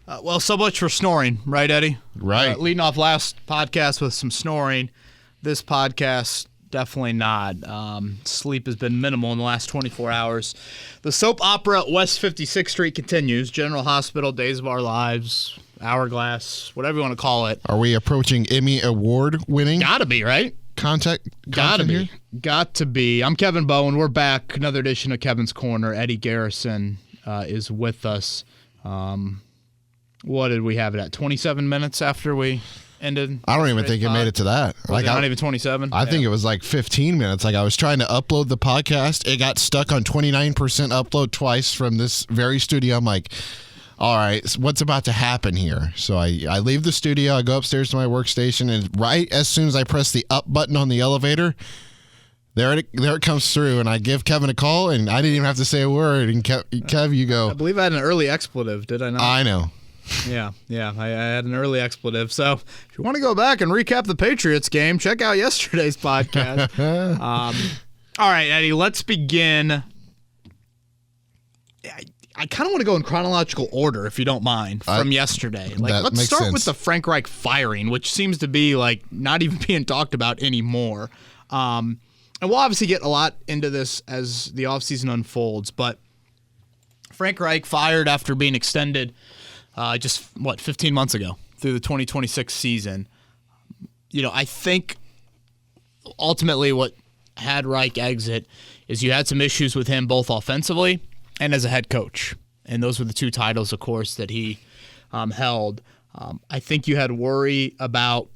Well, so much for snoring, right, Eddie? Right. Leading off last podcast with some snoring. This podcast, definitely not. Sleep has been minimal in the last 24 hours. The soap opera at West 56th Street continues. General Hospital, Days of Our Lives, Hourglass, whatever you want to call it. Are we approaching Emmy Award winning? Gotta be, right? Gotta be. Here? Got to be. I'm Kevin Bowen. We're back. Another edition of Kevin's Corner. Eddie Garrison is with us. What did we have it at? 27 minutes after we ended? I don't even think it made it to that. Not even 27? I think it was like 15 minutes. Like I was trying to upload the podcast. It got stuck on 29% upload twice from this very studio. I'm like, all right, what's about to happen here? So I leave the studio. I go upstairs to my workstation. And right as soon as I press the up button on the elevator, there it comes through. And I give Kevin a call. And I didn't even have to say a word. And Kev, you go. I believe I had an early expletive. Did I not? I know. Yeah, I had an early expletive. So if you want to go back and recap the Patriots game, check out yesterday's podcast. All right, Eddie, let's begin. I kind of want to go in chronological order, if you don't mind, from yesterday. Let's start with the Frank Reich firing, which seems to be like not even being talked about anymore. And we'll obviously get a lot into this as the offseason unfolds, but Frank Reich fired after being extended 15 months ago through the 2026 season. I think ultimately what had Reich exit is you had some issues with him both offensively and as a head coach. And those were the two titles, of course, that he held. I think you had worry about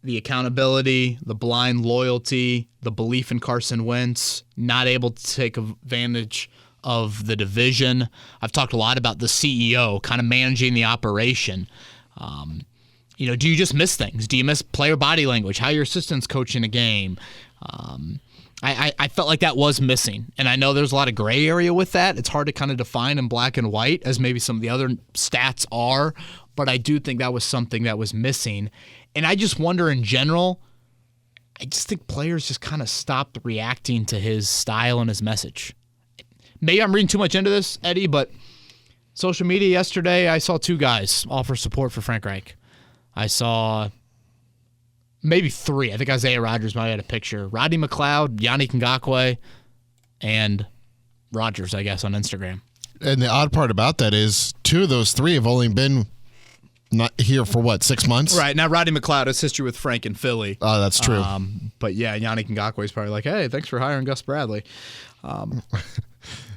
the accountability, the blind loyalty, the belief in Carson Wentz, not able to take advantage of the division. I've talked a lot about the CEO kind of managing the operation. Do you just miss things? Do you miss player body language? How your assistants coaching a game? I felt like that was missing. And I know there's a lot of gray area with that. It's hard to kind of define in black and white as maybe some of the other stats are. But I do think that was something that was missing. And I just wonder in general, I just think players just kind of stopped reacting to his style and his message. Maybe I'm reading too much into this, Eddie, but social media yesterday, I saw two guys offer support for Frank Reich. I saw maybe three. I think Isaiah Rodgers might have had a picture. Rodney McLeod, Yannick Ngakoue, and Rodgers, I guess, on Instagram. And the odd part about that is two of those three have only been not here for, 6 months? Right. Now, Rodney McLeod has history with Frank in Philly. Oh, that's true. But, yeah, Yannick Ngakoue is probably like, hey, thanks for hiring Gus Bradley.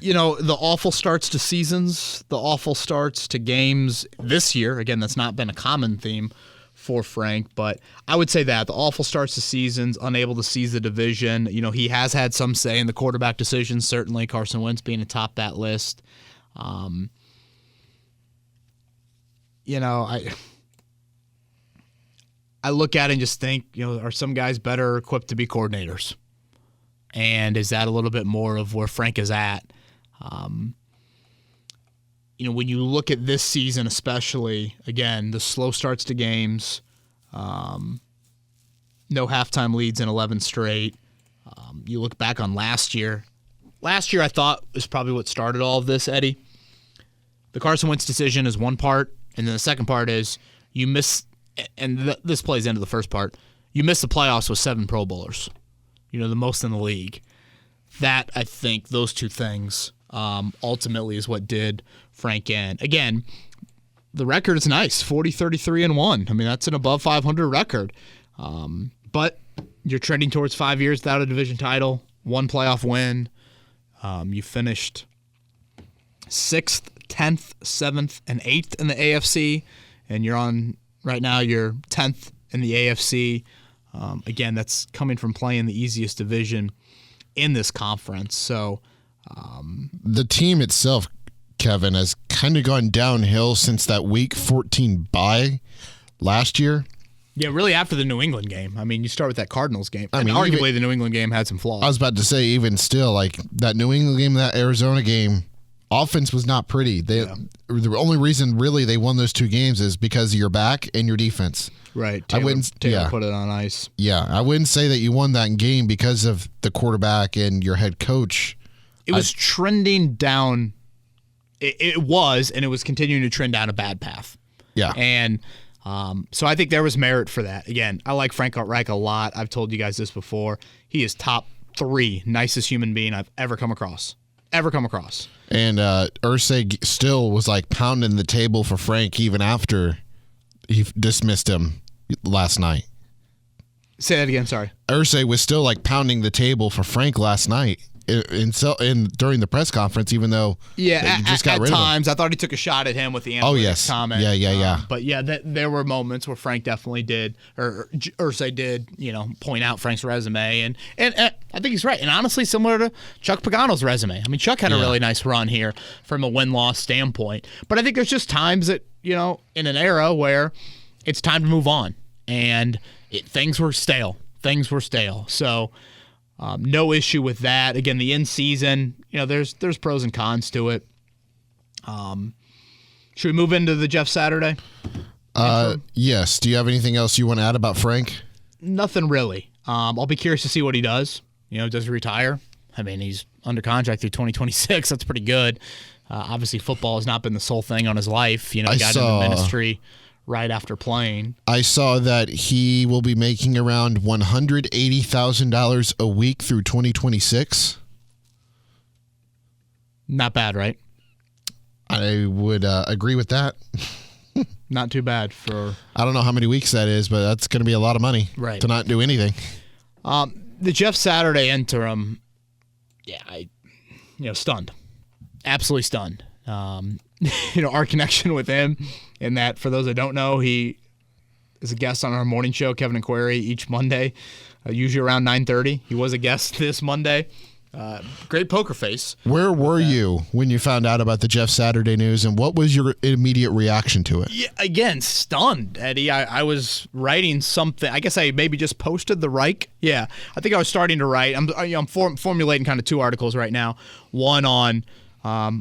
The awful starts to seasons, the awful starts to games this year. Again, that's not been a common theme for Frank, but I would say that the awful starts to seasons, unable to seize the division. He has had some say in the quarterback decisions, certainly Carson Wentz being atop that list. I look at it and just think, are some guys better equipped to be coordinators? And is that a little bit more of where Frank is at? When you look at this season especially, again, the slow starts to games, no halftime leads in 11 straight. You look back on last year. Last year I thought was probably what started all of this, Eddie. The Carson Wentz decision is one part, and then the second part is you miss, and this plays into the first part, you miss the playoffs with 7 Pro Bowlers. The most in the league. That, I think, those two things ultimately is what did Frank in. Again, the record is nice, 40-33-1. I mean, that's an above 500 record. But you're trending towards 5 years without a division title, 1 playoff win. You finished 6th, 10th, 7th, and 8th in the AFC, and you're on, right now, you're 10th in the AFC. Again, that's coming from playing the easiest division in this conference. So the team itself, Kevin, has kind of gone downhill since that Week 14 bye last year. Yeah, really after the New England game. I mean, you start with that Cardinals game. Arguably, the New England game had some flaws. I was about to say, even still, like that New England game, that Arizona game, offense was not pretty. The only reason really they won those two games is because of your back and your defense. Right. Taylor put it on ice. Yeah, I wouldn't say that you won that game because of the quarterback and your head coach. It was trending down it was continuing to trend down a bad path. Yeah. And so I think there was merit for that. Again, I like Frank Reich a lot. I've told you guys this before. He is top 3 nicest human being I've ever come across. And Irsay still was like pounding the table for Frank even after he dismissed him last night. Say that again, sorry. Irsay was still like pounding the table for Frank last night during the press conference, even though at times I thought he took a shot at him with the analytics comment. Yeah. But there were moments where Frank definitely did, or Irsay did, point out Frank's resume, and I think he's right. And honestly, similar to Chuck Pagano's resume. I mean, Chuck had a really nice run here from a win-loss standpoint. But I think there's just times that in an era where it's time to move on, and things were stale. So. No issue with that. Again, the in season, there's pros and cons to it. Should we move into the Jeff Saturday? Yes. Do you have anything else you want to add about Frank? Nothing really. I'll be curious to see what he does. Does he retire? I mean, he's under contract through 2026. That's pretty good. Obviously, football has not been the sole thing on his life. He got into ministry right after playing. I saw that he will be making around $180,000 a week through 2026. Not bad, right? I would agree with that. Not too bad for... I don't know how many weeks that is, but that's going to be a lot of money to not do anything. The Jeff Saturday interim, stunned. Absolutely stunned. Our connection with him, in that, for those that don't know, he is a guest on our morning show, Kevin and Query, each Monday, usually around 9:30. He was a guest this Monday. Great poker face. Where were you when you found out about the Jeff Saturday news, and what was your immediate reaction to it? Yeah, again, stunned, Eddie. I was writing something. I guess I maybe just posted the Reich. Yeah, I think I was starting to write. I'm formulating kind of 2 articles right now. One on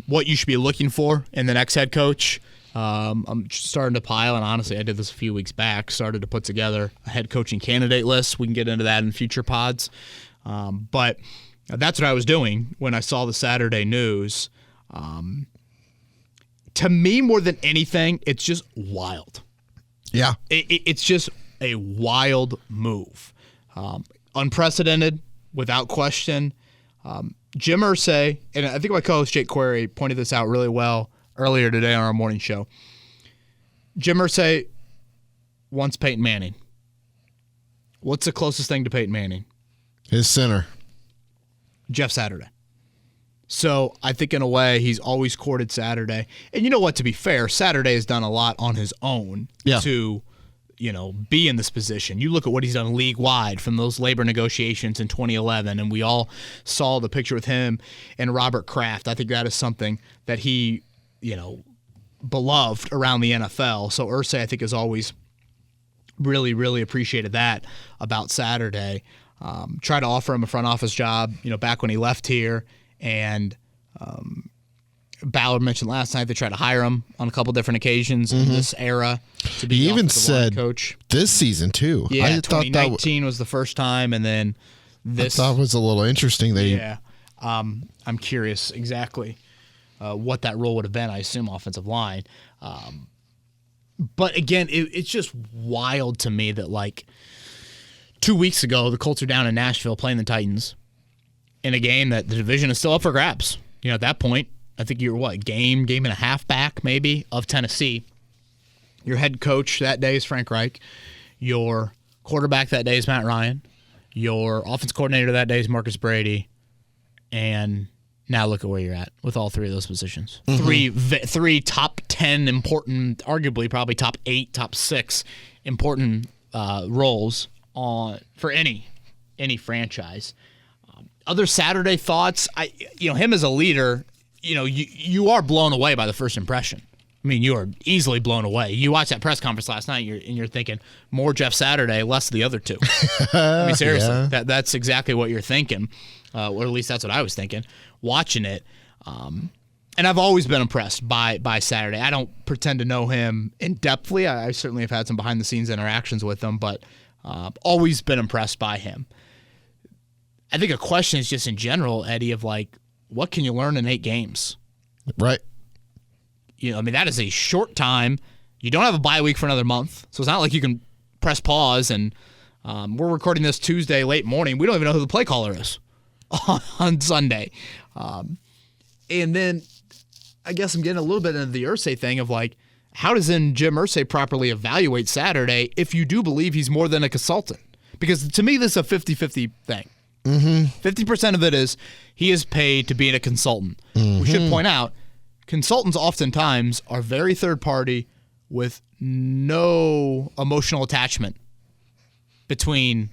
what you should be looking for in the next head coach. I'm starting to pile, and honestly, I did this a few weeks back, started to put together a head coaching candidate list. We can get into that in future pods. But that's what I was doing when I saw the Saturday news. To me, more than anything, it's just wild. Yeah. It's just a wild move. Unprecedented, without question. Jim Irsay, and I think my co-host Jake Query pointed this out really well earlier today on our morning show. Jim Irsay wants Peyton Manning. What's the closest thing to Peyton Manning? His center. Jeff Saturday. So I think in a way he's always courted Saturday. And you know what, to be fair, Saturday has done a lot on his own to be in this position. You look at what he's done league-wide from those labor negotiations in 2011, and we all saw the picture with him and Robert Kraft. I think that is something that he, beloved around the NFL. So Irsay, I think, has always really, really appreciated that about Saturday. Tried to offer him a front office job, back when he left here, and Ballard mentioned last night they tried to hire him on a couple different occasions in this era to be he even offensive line said coach. This season too. Yeah, 2019 was the first time, and then this. I thought was a little interesting. I'm curious exactly what that role would have been. I assume offensive line. But again, it's just wild to me that 2 weeks ago the Colts are down in Nashville playing the Titans in a game that the division is still up for grabs. At that point, I think you're game and a half back maybe of Tennessee. Your head coach that day is Frank Reich. Your quarterback that day is Matt Ryan. Your offense coordinator that day is Marcus Brady. And now look at where you're at with all 3 of those positions. Mm-hmm. Three top 10 important, arguably probably top 8, top 6 important roles for any franchise. Other Saturday thoughts, him as a leader, you are blown away by the first impression. I mean, you are easily blown away. You watched that press conference last night, and you're thinking more Jeff Saturday, less the other 2. I mean, seriously, that's exactly what you're thinking, or at least that's what I was thinking watching it. And I've always been impressed by Saturday. I don't pretend to know him in depthly. I certainly have had some behind the scenes interactions with him, but always been impressed by him. I think a question is just in general, Eddie, of what can you learn in 8 games? Right. that is a short time. You don't have a bye week for another month, so it's not like you can press pause. And we're recording this Tuesday late morning. We don't even know who the play caller is on Sunday. And then I guess I'm getting a little bit into the Irsay thing of like, how does then Jim Irsay properly evaluate Saturday if you do believe he's more than a consultant? Because to me, this is a 50-50 thing. 50% of it is he is paid to be a consultant. We should point out, consultants oftentimes are very third-party with no emotional attachment between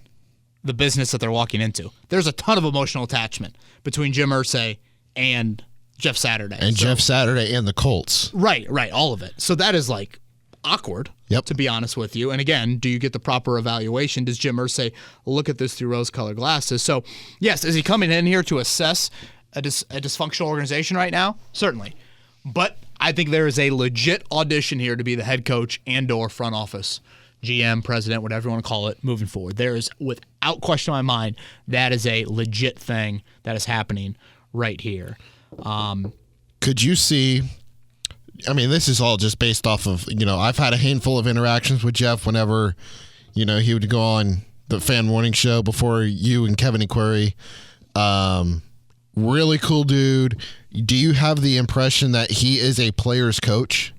the business that they're walking into. There's a ton of emotional attachment between Jim Irsay and Jeff Saturday. And Jeff Saturday and the Colts. Right, all of it. So that is like awkward, to be honest with you. And again, do you get the proper evaluation? Does Jim Irsay look at this through rose-colored glasses? So, yes, is he coming in here to assess a dysfunctional organization right now? Certainly. But I think there is a legit audition here to be the head coach and/or front office, GM, president, whatever you want to call it, moving forward. There is, without question in my mind, that is a legit thing that is happening right here. Could you see... this is all just based off of, I've had a handful of interactions with Jeff whenever, he would go on the Fan Morning Show before you and Kevin Aquari. Really cool dude. Do you have the impression that he is a player's coach?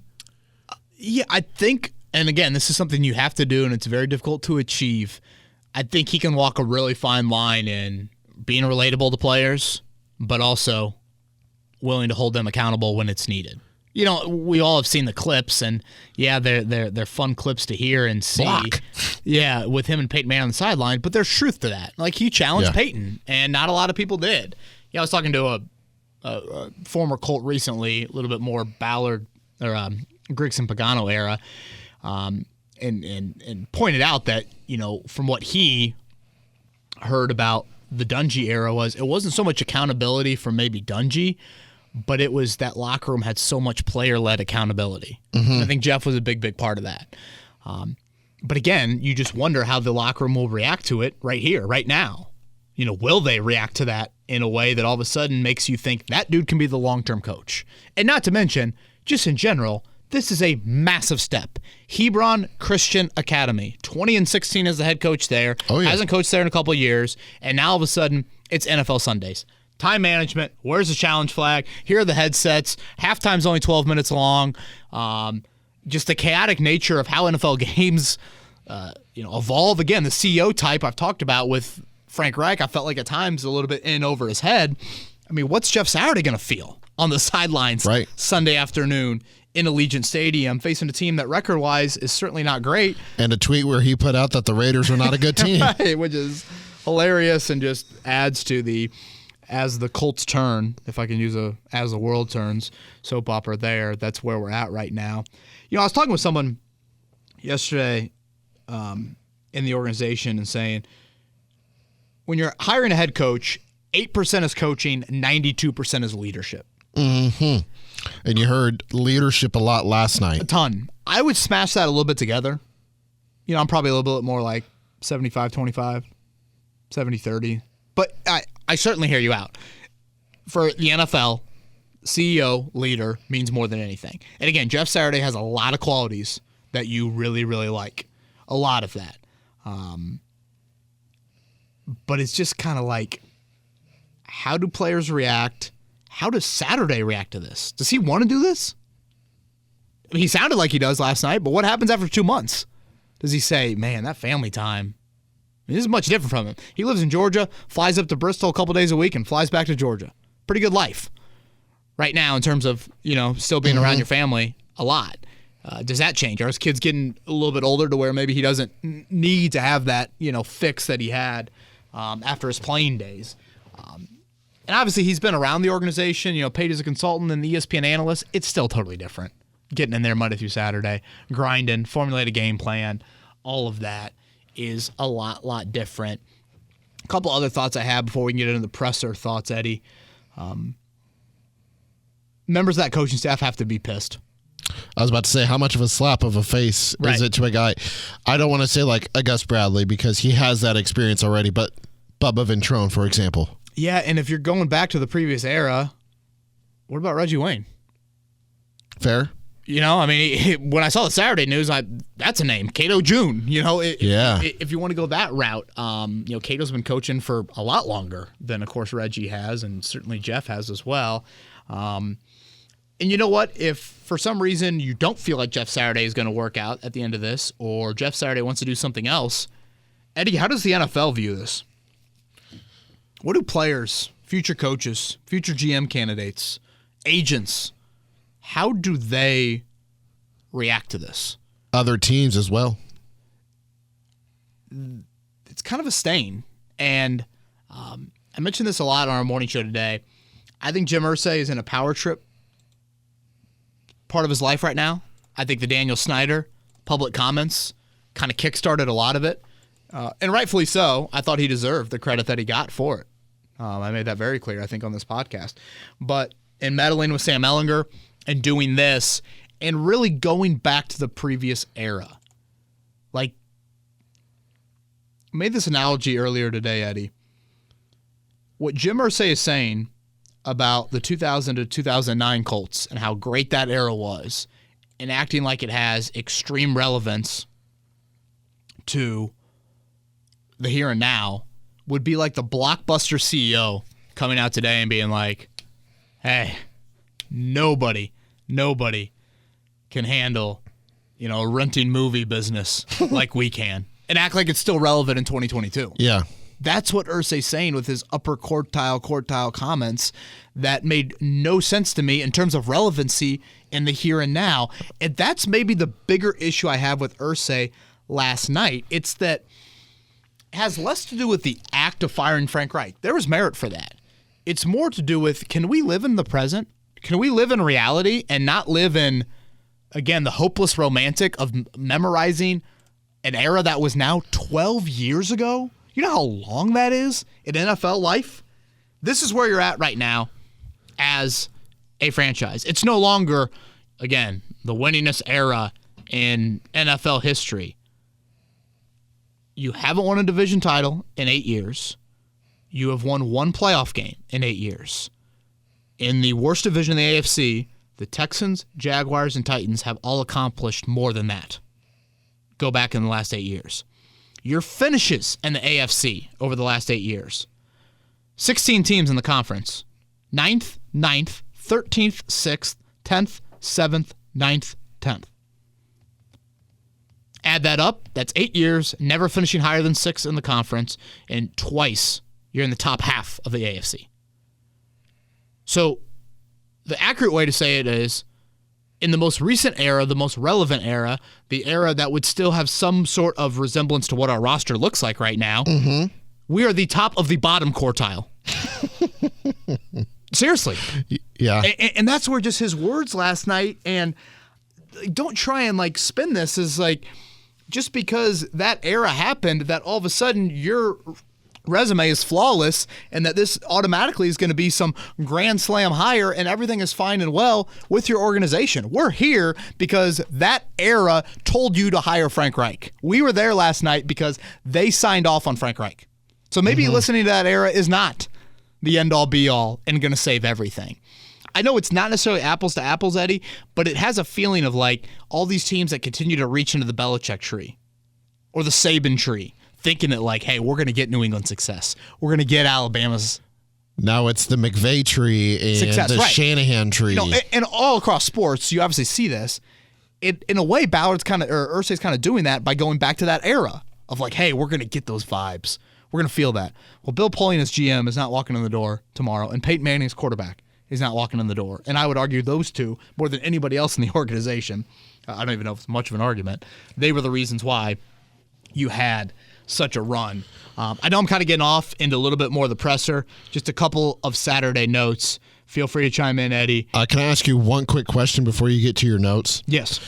Yeah, I think, and again, this is something you have to do, and it's very difficult to achieve. I think he can walk a really fine line in being relatable to players, but also willing to hold them accountable when it's needed. We all have seen the clips, and yeah, they're fun clips to hear and see. Block. Yeah, with him and Peyton Manning on the sideline, but there's truth to that. Like, he challenged Peyton, and not a lot of people did. Yeah, I was talking to a former Colt recently, a little bit more Ballard or Grigson Pagano era, and pointed out that from what he heard about the Dungy era it wasn't so much accountability from maybe Dungy, but it was that locker room had so much player-led accountability. I think Jeff was a big part of that. But again, you just wonder how the locker room will react to it right here, right now. Will they react to that in a way that all of a sudden makes you think that dude can be the long-term coach? And not to mention, just in general, this is a massive step. Hebron Christian Academy, 20-16 as the head coach there. Oh, yeah. Hasn't coached there in a couple of years, and now all of a sudden, it's NFL Sundays. Time management, where's the challenge flag? Here are the headsets. Halftime's only 12 minutes long. Just the chaotic nature of how NFL games evolve. Again, the CEO type I've talked about with Frank Reich, I felt like at times a little bit in over his head. What's Jeff Saturday going to feel on the sidelines Sunday afternoon in Allegiant Stadium facing a team that record-wise is certainly not great? And a tweet where he put out that the Raiders are not a good team. Right, which is hilarious and just adds to the as the Colts turn, if I can use as the world turns soap opera there, that's where we're at right now. I was talking with someone yesterday in the organization and saying, when you're hiring a head coach, 8% is coaching, 92% is leadership. And you heard leadership a lot last night. A ton. I would smash that a little bit together. I'm probably a little bit more like 75-25, 70-30. But I certainly hear you out. For the NFL, CEO, leader means more than anything. And again, Jeff Saturday has a lot of qualities that you really, really like. A lot of that. But it's just kind of like, how do players react? How does Saturday react to this? Does he want to do this? He sounded like he does last night, but what happens after 2 months? Does he say, man, that family time, this is much different from him. He lives in Georgia, flies up to Bristol a couple days a week, and flies back to Georgia. Pretty good life right now in terms of, still being around your family a lot. Does that change? Are his kids getting a little bit older to where maybe he doesn't need to have that, fix that he had after his playing days? And obviously he's been around the organization, paid as a consultant and the ESPN analyst. It's still totally different. Getting in there Monday through Saturday, grinding, formulate a game plan, all of that is a lot different. A couple other thoughts I have before we can get into the presser thoughts, Eddie. Members of that coaching staff have to be pissed. I was about to say, how much of a slap of a face is it to a guy? I don't want to say like a Gus Bradley because he has that experience already, but Bubba Ventrone, for example. Yeah, and if you're going back to the previous era, what about Reggie Wayne? Fair. I mean, when I saw the Saturday news, that's a name, Cato June. If you want to go that route, Cato's been coaching for a lot longer than, of course, Reggie has, and certainly Jeff has as well. And you know what? If for some reason you don't feel like Jeff Saturday is going to work out at the end of this, or Jeff Saturday wants to do something else, Eddie, how does the NFL view this? What do players, future coaches, future GM candidates, agents, how do they react to this? Other teams as well. It's kind of a stain. And I mentioned this a lot on our morning show today. I think Jim Irsay is in a power trip part of his life right now. I think the Daniel Snyder public comments kind of kickstarted a lot of it. And rightfully so. I thought he deserved the credit that he got for it. I made that very clear, I think, on this podcast. But in meddling with Sam Ehlinger and doing this and really going back to the previous era. Like, I made this analogy earlier today, Eddie. What Jim Irsay is saying about the 2000 to 2009 Colts and how great that era was, and acting like it has extreme relevance to the here and now, would be like the Blockbuster CEO coming out today and being like, hey, nobody can handle, a renting movie business like we can, and act like it's still relevant in 2022. Yeah. That's what Irsay's saying with his upper quartile comments that made no sense to me in terms of relevancy in the here and now. And that's maybe the bigger issue I have with Irsay last night. It's that it has less to do with the act of firing Frank Reich. There was merit for that. It's more to do with, can we live in the present? Can we live in reality and not live in, again, the hopeless romantic of memorizing an era that was now 12 years ago? You know how long that is in NFL life? This is where you're at right now as a franchise. It's no longer, again, the winningest era in NFL history. You haven't won a division title in 8 years. You have won one playoff game in 8 years. In the worst division in the AFC, the Texans, Jaguars, and Titans have all accomplished more than that. Go back in the last 8 years. Your finishes in the AFC over the last 8 years. 16 teams in the conference. 9th, 13th, 6th, 10th, 7th, 9th, 10th. Add that up, that's 8 years, never finishing higher than 6th in the conference, and twice you're in the top half of the AFC. So the accurate way to say it is, in the most recent era, the most relevant era, the era that would still have some sort of resemblance to what our roster looks like right now, we are the top of the bottom quartile. Seriously. Yeah. And that's where just his words last night, and don't try and spin this as just because that era happened that all of a sudden your resume is flawless and that this automatically is going to be some grand slam hire and everything is fine and well with your organization. We're here because that era told you to hire Frank Reich. We were there last night because they signed off on Frank Reich. So maybe listening to that era is not the end-all be-all and going to save everything. I know it's not necessarily apples to apples, Eddie, but it has a feeling of all these teams that continue to reach into the Belichick tree or the Saban tree, thinking that hey, we're going to get New England success. We're going to get Alabama's. Now it's the McVay tree and success, the Shanahan tree. And all across sports, you obviously see this. In a way, Irsay's kind of doing that by going back to that era of hey, we're going to get those vibes. We're going to feel that. Well, Bill Polian as GM is not walking in the door tomorrow, and Peyton Manning's quarterback is not walking in the door. And I would argue those two, more than anybody else in the organization, I don't even know if it's much of an argument, they were the reasons why you had such a run. I know I'm kind of getting off into a little bit more of the presser. Just a couple of Saturday notes. Feel free to chime in, Eddie. Can I ask you one quick question before you get to your notes? Yes.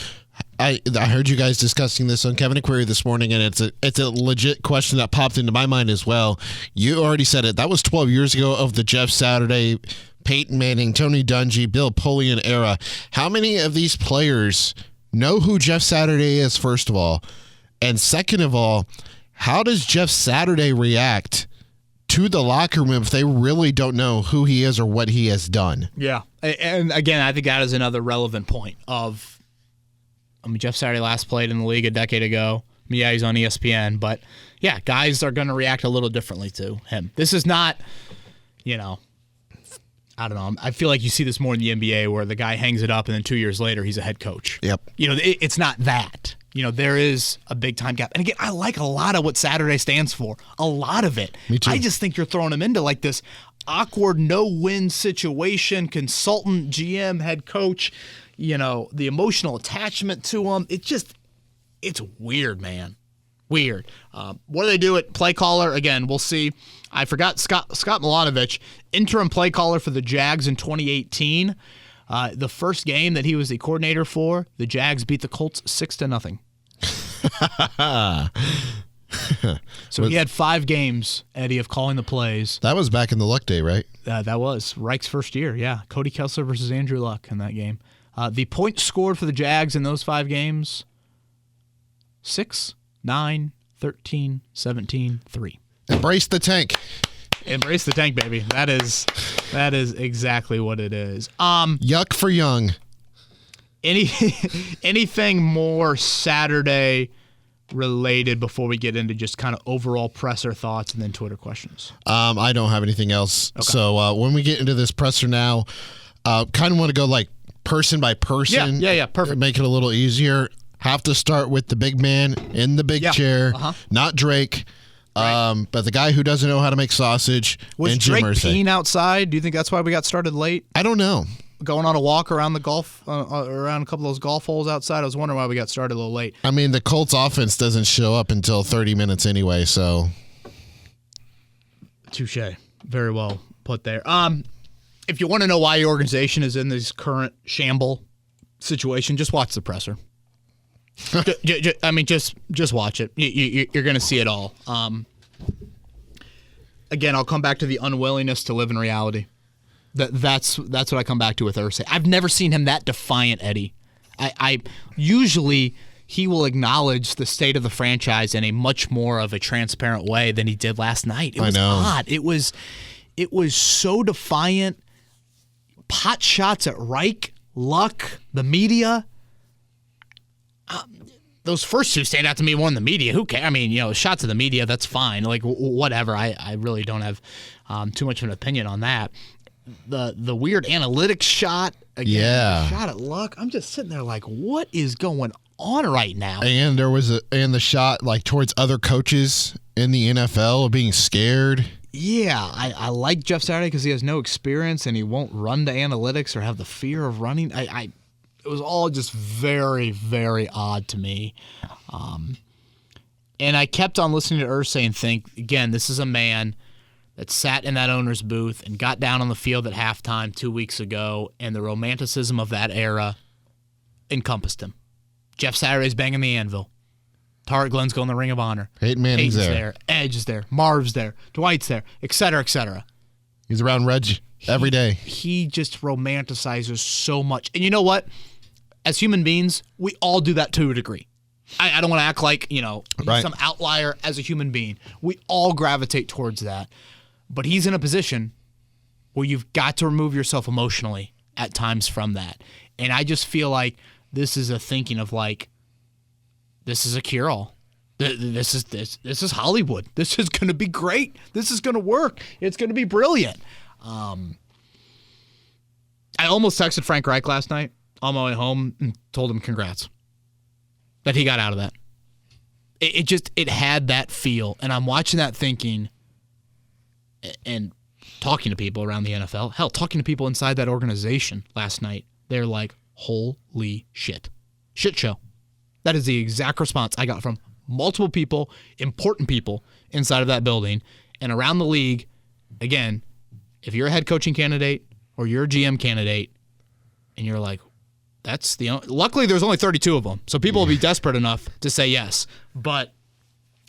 I heard you guys discussing this on Kevin and Query this morning, and it's a legit question that popped into my mind as well. You already said it. That was 12 years ago of the Jeff Saturday, Peyton Manning, Tony Dungy, Bill Polian era. How many of these players know who Jeff Saturday is, first of all? And second of all, how does Jeff Saturday react to the locker room if they really don't know who he is or what he has done? Yeah. And again, I think that is another relevant point of I mean, Jeff Saturday last played in the league a decade ago. I mean, yeah, he's on ESPN, but yeah, guys are going to react a little differently to him. This is not, I don't know. I feel like you see this more in the NBA where the guy hangs it up and then 2 years later he's a head coach. Yep. It's not that. There is a big time gap. And again, I like a lot of what Saturday stands for. A lot of it. Me too. I just think you're throwing him into like this awkward no-win situation, consultant, GM, head coach, the emotional attachment to him. It's weird, man. Weird. What do they do at play caller? Again, we'll see. I forgot Scott Milanovic, interim play caller for the Jags in 2018. The first game that he was the coordinator for, the Jags beat the Colts 6-0. So he had 5 games, Eddie, of calling the plays. That was back in the Luck day, right? That was Reich's first year, yeah. Cody Kessler versus Andrew Luck in that game. The points scored for the Jags in those 5 games, 6, 9, 13, 17, 3. Embrace the tank. Embrace the tank, baby. That is exactly what it is. Yuck for young. Anything more Saturday related before we get into just kind of overall presser thoughts and then Twitter questions? I don't have anything else. Okay. So when we get into this presser now, kind of want to go like person by person. Yeah, perfect. Make it a little easier. Have to start with the big man in the big chair, not Drake. Right. But the guy who doesn't know how to make sausage. Was Drake peeing outside? Do you think that's why we got started late? I don't know. Going on a walk around the golf, around a couple of those golf holes outside. I was wondering why we got started a little late. I mean, the Colts offense doesn't show up until 30 minutes anyway, so. Touche. Very well put there. If you want to know why your organization is in this current shamble situation, just watch the presser. I mean, just watch it. You're going to see it all. Again, I'll come back to the unwillingness to live in reality. That's what I come back to with Irsay. I've never seen him that defiant, Eddie. I usually he will acknowledge the state of the franchise in a much more of a transparent way than he did last night. It was odd. It was so defiant. Pot shots at Reich, Luck, the media. Those first 2 stand out to me more than the media. Who cares? I mean, shots of the media, that's fine. Like, whatever. I really don't have too much of an opinion on that. The weird analytics shot. Again, shot at Luck. I'm just sitting there like, what is going on right now? And there was the shot like towards other coaches in the NFL being scared. Yeah, I like Jeff Saturday because he has no experience and he won't run to analytics or have the fear of running. It was all just very, very odd to me. And I kept on listening to Irsay and think, again, this is a man that sat in that owner's booth and got down on the field at halftime 2 weeks ago, and the romanticism of that era encompassed him. Jeff Saturday's banging the anvil. Tarek Glenn's going to the Ring of Honor. Peyton Manning's there. Edge is there. Marv's there. Dwight's there, et cetera, et cetera. He's around Reg every day. He just romanticizes so much. And you know what? As human beings, we all do that to a degree. I don't want to act like, right. Some outlier as a human being. We all gravitate towards that. But he's in a position where you've got to remove yourself emotionally at times from that. And I just feel like this is a thinking of like, this is a cure-all. This is Hollywood. This is going to be great. This is going to work. It's going to be brilliant. I almost texted Frank Reich last night on my way home and told him congrats that he got out of that. It had that feel. And I'm watching that thinking and talking to people around the NFL. Hell, talking to people inside that organization last night. They're like, holy shit. Shit show. That is the exact response I got from multiple people, important people inside of that building and around the league. Again, if you're a head coaching candidate or you're a GM candidate and you're like, luckily there's only 32 of them, so people will be desperate enough to say yes. But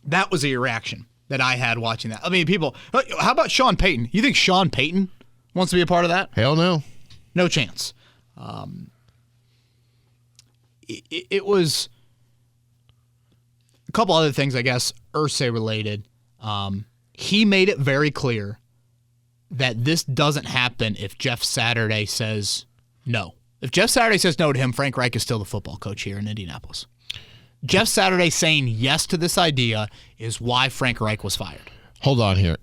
that was a reaction that I had watching that. I mean, people, how about Sean Payton? You think Sean Payton wants to be a part of that? Hell no. No chance. It was a couple other things, I guess, Irsay related. He made it very clear that this doesn't happen if Jeff Saturday says no. If Jeff Saturday says no to him, Frank Reich is still the football coach here in Indianapolis. Jeff Saturday saying yes to this idea is why Frank Reich was fired. Hold on here.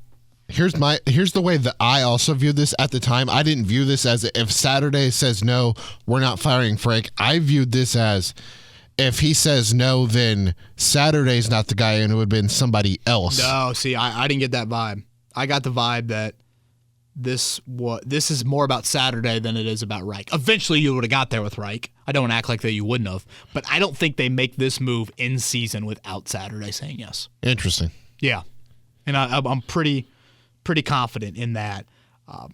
Here's the way that I also viewed this at the time. I didn't view this as if Saturday says no, we're not firing Frank. I viewed this as if he says no, then Saturday's not the guy and it would have been somebody else. No, see, I didn't get that vibe. I got the vibe that this is more about Saturday than it is about Reich. Eventually you would have got there with Reich. I don't act like that you wouldn't have, but I don't think they make this move in season without Saturday saying yes. Interesting. Yeah, and I'm pretty confident in that. I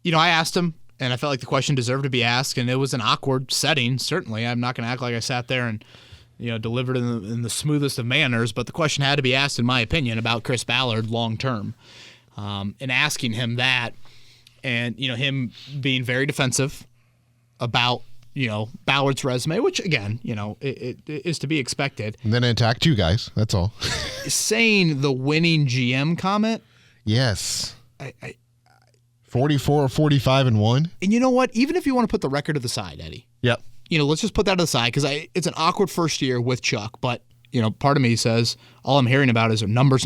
asked him, and I felt like the question deserved to be asked, and it was an awkward setting, certainly. I'm not going to act like I sat there and delivered in the smoothest of manners, but the question had to be asked, in my opinion, about Chris Ballard long term. And asking him that, and him being very defensive about Ballard's resume, which again it is to be expected. And then it attacked you guys. That's all. Saying the winning GM comment. Yes. 44 or 45-1. And you know what? Even if you want to put the record to the side, Eddie. Yep. Let's just put that to the side because it's an awkward first year with Chuck, but. Part of me says all I'm hearing about is numbers.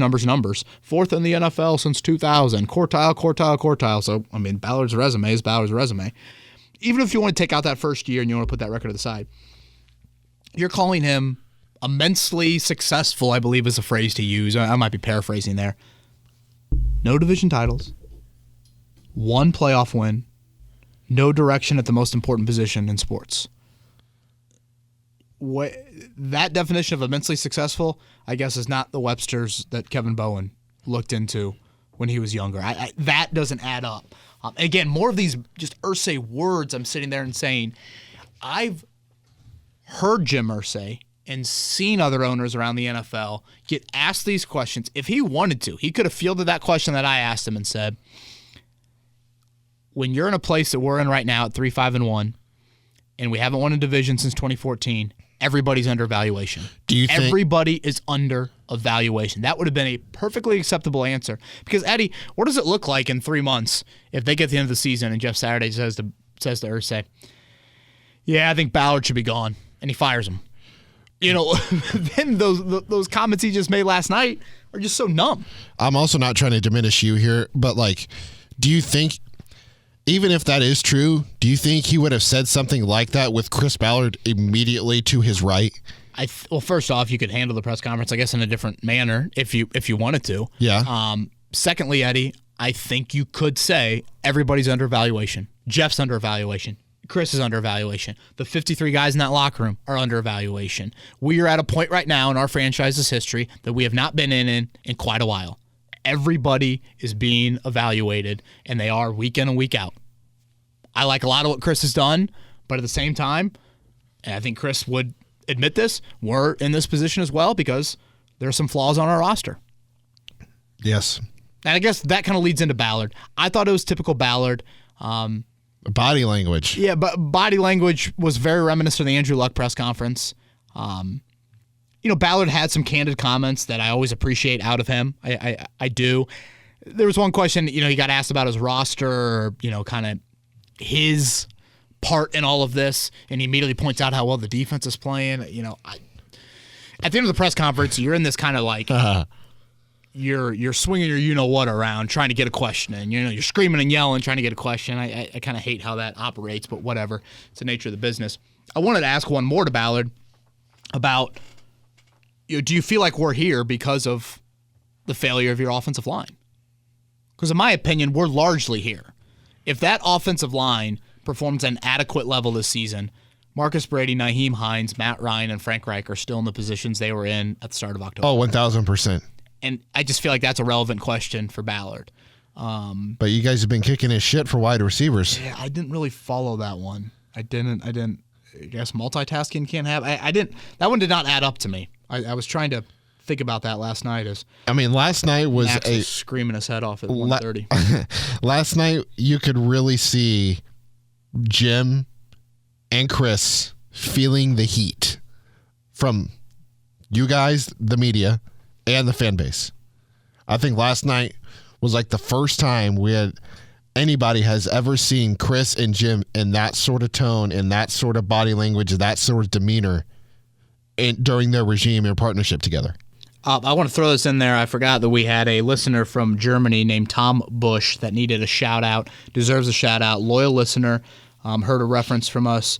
Fourth in the NFL since 2000. Quartile. So, Ballard's resume is Ballard's resume. Even if you want to take out that first year and you want to put that record to the side, you're calling him immensely successful, I believe is a phrase to use. I might be paraphrasing there. No division titles. 1 playoff win. No direction at the most important position in sports. That definition of immensely successful, I guess, is not the Webster's that Kevin Bowen looked into when he was younger. That doesn't add up. Again, more of these just Irsay words I'm sitting there and saying, I've heard Jim Irsay and seen other owners around the NFL get asked these questions. If he wanted to, he could have fielded that question that I asked him and said, when you're in a place that we're in right now at 3-5-1, and we haven't won a division since 2014, everybody's under evaluation. Do you think everybody is under evaluation? That would have been a perfectly acceptable answer. Because, Eddie, what does it look like in 3 months if they get to the end of the season and Jeff Saturday says to Irsay, yeah, I think Ballard should be gone, and he fires him? Then those comments he just made last night are just so numb. I'm also not trying to diminish you here, but, do you think, even if that is true, do you think he would have said something like that with Chris Ballard immediately to his right? Well, first off, you could handle the press conference, I guess, in a different manner if you wanted to. Yeah. Secondly, Eddie, I think you could say everybody's under evaluation. Jeff's under evaluation. Chris is under evaluation. The 53 guys in that locker room are under evaluation. We are at a point right now in our franchise's history that we have not been in quite a while. Everybody is being evaluated, and they are week in and week out. I like a lot of what Chris has done, but at the same time, and I think Chris would admit this, we're in this position as well because there are some flaws on our roster. Yes. And I guess that kind of leads into Ballard. I thought it was typical Ballard. Body language. Yeah, but body language was very reminiscent of the Andrew Luck press conference. Ballard had some candid comments that I always appreciate out of him. I do. There was one question, he got asked about his roster, or, kind of his part in all of this, and he immediately points out how well the defense is playing. At the end of the press conference, you're in this kind of you're swinging your you-know-what around trying to get a question in. You're screaming and yelling trying to get a question. I kind of hate how that operates, but whatever. It's the nature of the business. I wanted to ask one more to Ballard about, do you feel like we're here because of the failure of your offensive line? Because in my opinion, we're largely here. If that offensive line performs at an adequate level this season, Marcus Brady, Nyheim Hines, Matt Ryan, and Frank Reich are still in the positions they were in at the start of October. Oh, 1,000%. And I just feel like that's a relevant question for Ballard. But you guys have been kicking his shit for wide receivers. Yeah, I didn't really follow that one. I didn't. I guess multitasking can't have. I didn't. That one did not add up to me. I was trying to think about that last night. Last night was Max screaming his head off at 1:30. Last night you could really see Jim and Chris feeling the heat from you guys, the media, and the fan base. I think last night was like the first time we had anybody has ever seen Chris and Jim in that sort of tone, in that sort of body language, that sort of demeanor during their regime and partnership together. I want to throw this in there. I forgot that we had a listener from Germany named Tom Bush that needed a shout-out, deserves a shout-out, loyal listener, heard a reference from us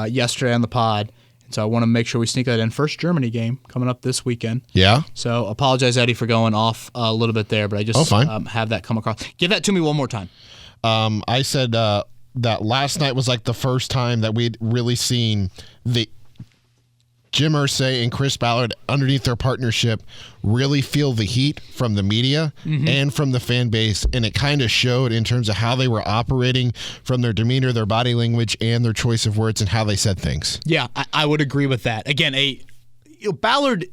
yesterday on the pod. And so I want to make sure we sneak that in. First Germany game coming up this weekend. Yeah. So apologize, Eddie, for going off a little bit there, but I just have that come across. Give that to me one more time. I said that last night was like the first time that we'd really seen the Jim Irsay and Chris Ballard underneath their partnership really feel the heat from the media and from the fan base, and it kind of showed in terms of how they were operating, from their demeanor, their body language, and their choice of words and how they said things. Yeah, I would agree with that. Again, Ballard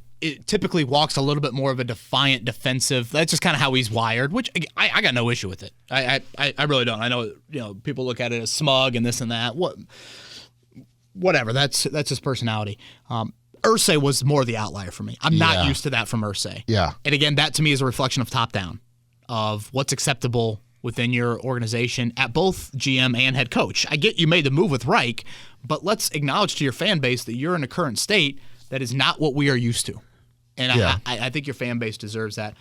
typically walks a little bit more of a defiant, defensive. That's just kind of how he's wired, which I got no issue with it. I really don't. I know people look at it as smug and this and that. Whatever, that's his personality. Irsay was more the outlier for me. I'm not used to that from Irsay. Yeah. And again, that to me is a reflection of top-down, of what's acceptable within your organization at both GM and head coach. I get you made the move with Reich, but let's acknowledge to your fan base that you're in a current state that is not what we are used to. And I think your fan base deserves that.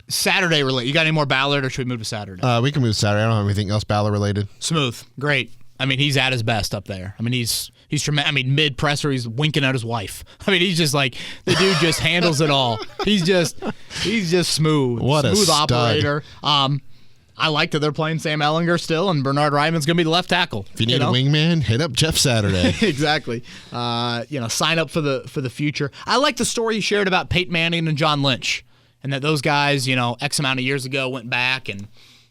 Saturday related. You got any more Ballard, or should we move to Saturday? We can move to Saturday. I don't have anything else Ballard related. Smooth. Great. I mean, he's at his best up there. I mean, he's tremendous. I mean, mid-presser, he's winking at his wife. I mean, he's just like, the dude just handles it all. He's just smooth. What smooth a stud. Operator. I like that they're playing Sam Ellinger still, and Bernard Ryman's going to be the left tackle. If you need a wingman, hit up Jeff Saturday. Exactly. Sign up for the future. I like the story you shared about Peyton Manning and John Lynch, and that those guys, X amount of years ago went back and,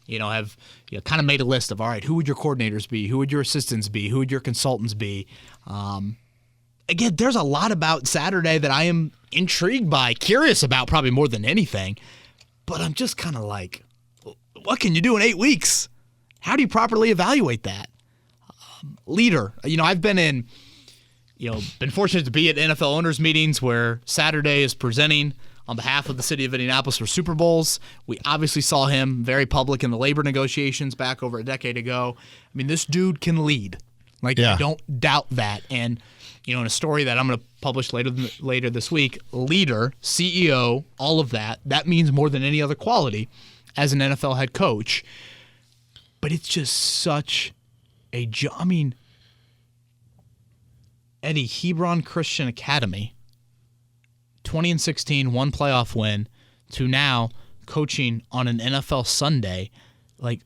have kind of made a list of, all right, who would your coordinators be? Who would your assistants be? Who would your consultants be? Again, there's a lot about Saturday that I am intrigued by, curious about probably more than anything, but I'm just kind of like, what can you do in 8 weeks? How do you properly evaluate that? Leader. I've been been fortunate to be at NFL owners meetings where Saturday is presenting on behalf of the city of Indianapolis for Super Bowls. We obviously saw him very public in the labor negotiations back over a decade ago. I mean, this dude can lead. I don't doubt that. And, in a story that I'm going to publish later this week, leader, CEO, all of that means more than any other quality as an NFL head coach. But it's just such a job. I mean, Eddie, Hebron Christian Academy, 20-16, one playoff win, to now coaching on an NFL Sunday. Like,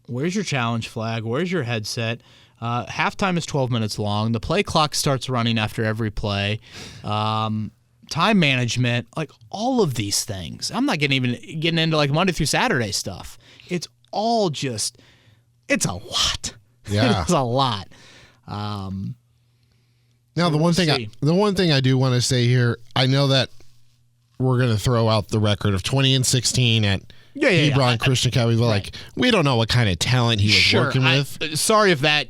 where's your challenge flag? Where's your headset? Halftime is 12 minutes long. The play clock starts running after every play. Time management, like all of these things. I'm not getting into like Monday through Saturday stuff. It's all just, it's a lot. Yeah. It's a lot. Now, the one thing I do want to say here, I know that we're going to throw out the record of 20-16 at Hebron Christian Academy, but we don't know what kind of talent he was working with. Sorry if that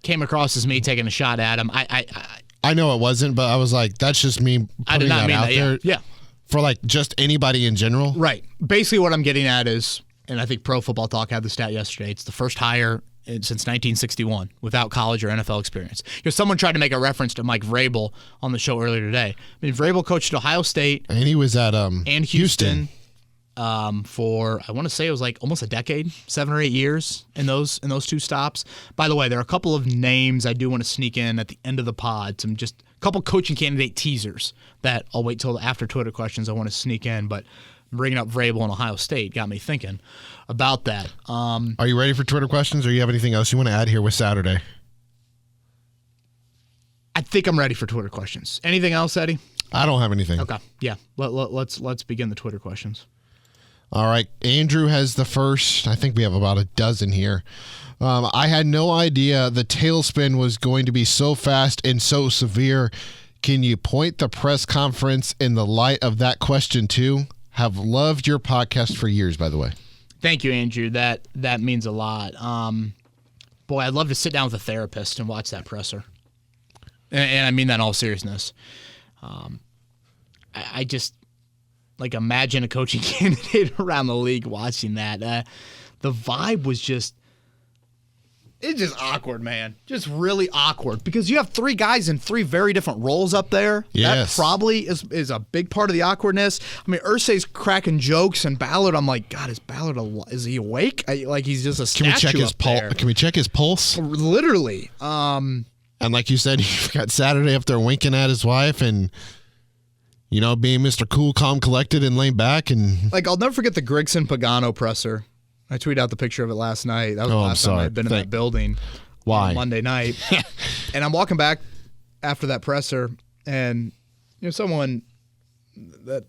came across as me taking a shot at him. I know it wasn't, but I was like, that's just me putting that out there. Yeah. For just anybody in general. Right. Basically, what I'm getting at is, and I think Pro Football Talk had the stat yesterday, it's the first hire since 1961 without college or NFL experience. Someone tried to make a reference to Mike Vrabel on the show earlier today. I mean, Vrabel coached Ohio State. And he was at and Houston. For, I want to say it was like almost a decade, 7 or 8 years in those two stops. By the way, there are a couple of names I do want to sneak in at the end of the pod, some just a couple coaching candidate teasers that I'll wait till after Twitter questions I want to sneak in, but bringing up Vrabel and Ohio State got me thinking about that. Are you ready for Twitter questions, or do you have anything else you want to add here with Saturday? I think I'm ready for Twitter questions. Anything else, Eddie? I don't have anything. Okay. Yeah. Let's begin the Twitter questions. All right. Andrew has the first. I think we have about a dozen here. I had no idea the tailspin was going to be so fast and so severe. Can you point the press conference in the light of that question too? Have loved your podcast for years, by the way. Thank you, Andrew. That means a lot. Boy, I'd love to sit down with a therapist and watch that presser. And I mean that in all seriousness. I just, like imagine a coaching candidate around the league watching that. The vibe was just awkward, man. Just really awkward because you have three guys in three very different roles up there. Yes. That probably is a big part of the awkwardness. I mean, Irsay's cracking jokes, and Ballard, I'm like, God, is Ballard is he awake? Like he's just a statue. Can we check his pulse? Can we check his pulse? Literally. And like you said, he got Saturday up there winking at his wife and, being Mr. Cool, Calm, Collected, and laid back. And like, I'll never forget the Grigson-Pagano presser. I tweeted out the picture of it last night. That was the last time I'd been in that building. Why? Monday night. And I'm walking back after that presser, and someone that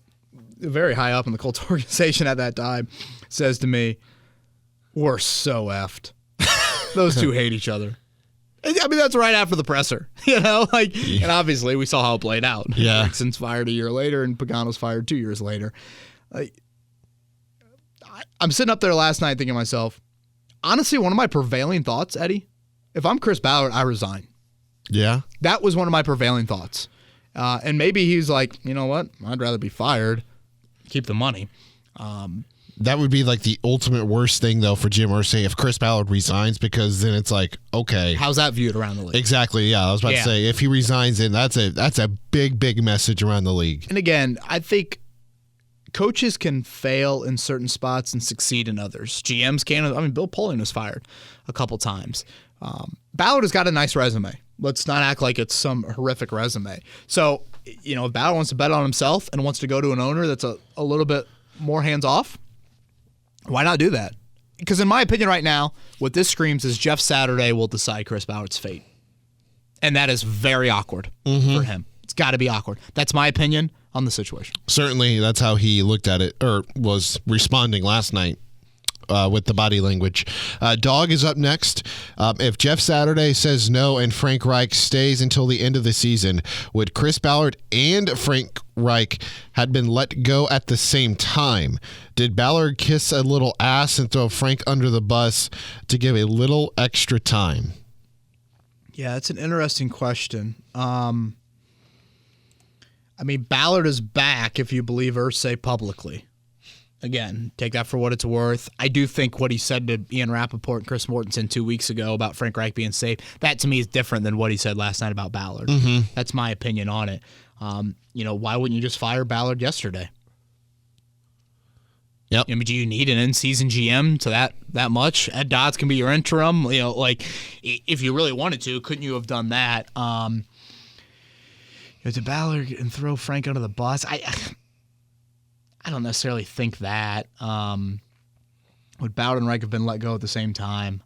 very high up in the Colts organization at that time says to me, "We're so effed." Those two hate each other. I mean, that's right after the presser, And obviously we saw how it played out. Yeah. Grigson's fired a year later, and Pagano's fired 2 years later. I'm sitting up there last night thinking to myself, honestly, one of my prevailing thoughts, Eddie, if I'm Chris Ballard, I resign. Yeah. That was one of my prevailing thoughts. And maybe he's like, you know what? I'd rather be fired, keep the money. That would be like the ultimate worst thing, though, for Jim Irsay if Chris Ballard resigns, because then it's like, okay. How's that viewed around the league? Exactly, yeah. I was about to say, if he resigns, then that's a big message around the league. And again, I think coaches can fail in certain spots and succeed in others. GMs can. I mean, Bill Polian was fired a couple times. Ballard has got a nice resume. Let's not act like it's some horrific resume. So, if Ballard wants to bet on himself and wants to go to an owner that's a little bit more hands-off, why not do that? Because in my opinion right now, what this screams is Jeff Saturday will decide Chris Ballard's fate. And that is very awkward for him. It's got to be awkward. That's my opinion on the situation. Certainly, that's how he looked at it, or was responding last night with the body language. Dog is up next. If Jeff Saturday says no and Frank Reich stays until the end of the season, would Chris Ballard and Frank Reich had been let go at the same time? Did Ballard kiss a little ass and throw Frank under the bus to give a little extra time? Yeah, it's an interesting question. I mean, Ballard is back if you believe Irsay publicly. Again, take that for what it's worth. I do think what he said to Ian Rappaport and Chris Mortensen 2 weeks ago about Frank Reich being safe, that to me is different than what he said last night about Ballard. That's my opinion on it. Why wouldn't you just fire Ballard yesterday? Yep. I mean, do you need an in-season GM to that much? Ed Dodds can be your interim. If you really wanted to, couldn't you have done that? To Ballard and throw Frank under the bus, I don't necessarily think that. Would Ballard and Reich have been let go at the same time?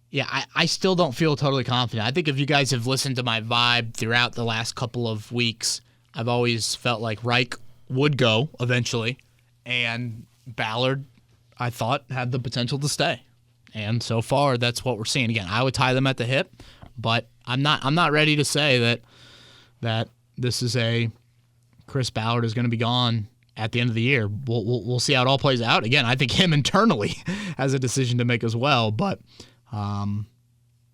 Yeah, I still don't feel totally confident. I think if you guys have listened to my vibe throughout the last couple of weeks, I've always felt like Reich would go eventually, and Ballard, I thought, had the potential to stay. And so far, that's what we're seeing. Again, I would tie them at the hip, but I'm not ready to say that this is a Chris Ballard is going to be gone at the end of the year. We'll see how it all plays out. Again, I think him internally has a decision to make as well. But, I'm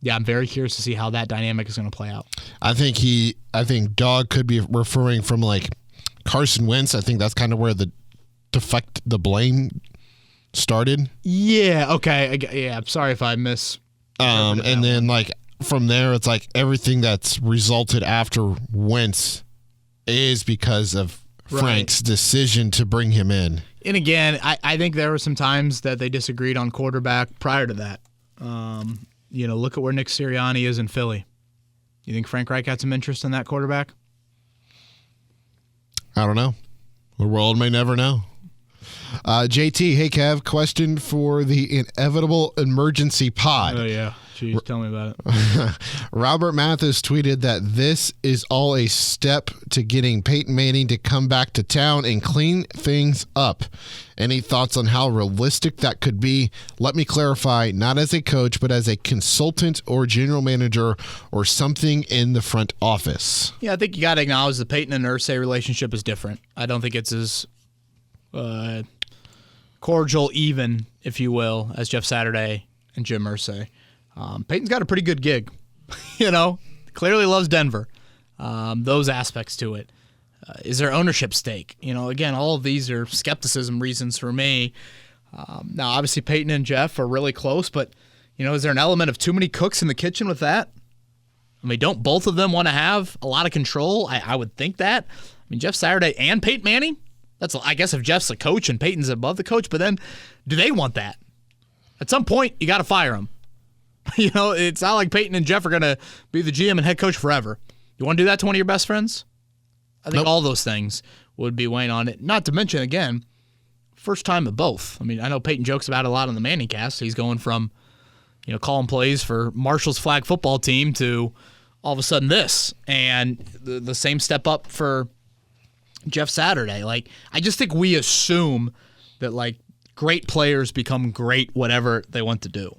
very curious to see how that dynamic is going to play out. I think Dog could be referring from like Carson Wentz. I think that's kind of where the blame started. Yeah. Okay. Yeah. I'm sorry if I and then like from there, it's like everything that's resulted after Wentz is because of Frank's decision to bring him in. And again, I think there were some times that they disagreed on quarterback prior to that. Look at where Nick Sirianni is in Philly. You think Frank Reich had some interest in that quarterback? I don't know. The world may never know. JT, hey Kev, question for the inevitable emergency pod. Oh yeah. Jeez, tell me about it. Robert Mathis tweeted that this is all a step to getting Peyton Manning to come back to town and clean things up. Any thoughts on how realistic that could be? Let me clarify, not as a coach, but as a consultant or general manager or something in the front office. Yeah, I think you got to acknowledge the Peyton and Irsay relationship is different. I don't think it's as cordial, even, if you will, as Jeff Saturday and Jim Irsay. Peyton's got a pretty good gig, clearly loves Denver, those aspects to it. Is there ownership stake? Again, all of these are skepticism reasons for me. Now, obviously, Peyton and Jeff are really close, but, is there an element of too many cooks in the kitchen with that? I mean, don't both of them want to have a lot of control? I would think that. I mean, Jeff Saturday and Peyton Manning? I guess if Jeff's the coach and Peyton's above the coach, but then do they want that? At some point, you got to fire them. It's not like Peyton and Jeff are going to be the GM and head coach forever. You want to do that to one of your best friends? I think all those things would be weighing on it. Not to mention, again, first time at both. I mean, I know Peyton jokes about it a lot on the Manning cast. He's going from, calling plays for Marshall's flag football team to all of a sudden this. And the same step up for Jeff Saturday. I just think we assume that, great players become great whatever they want to do.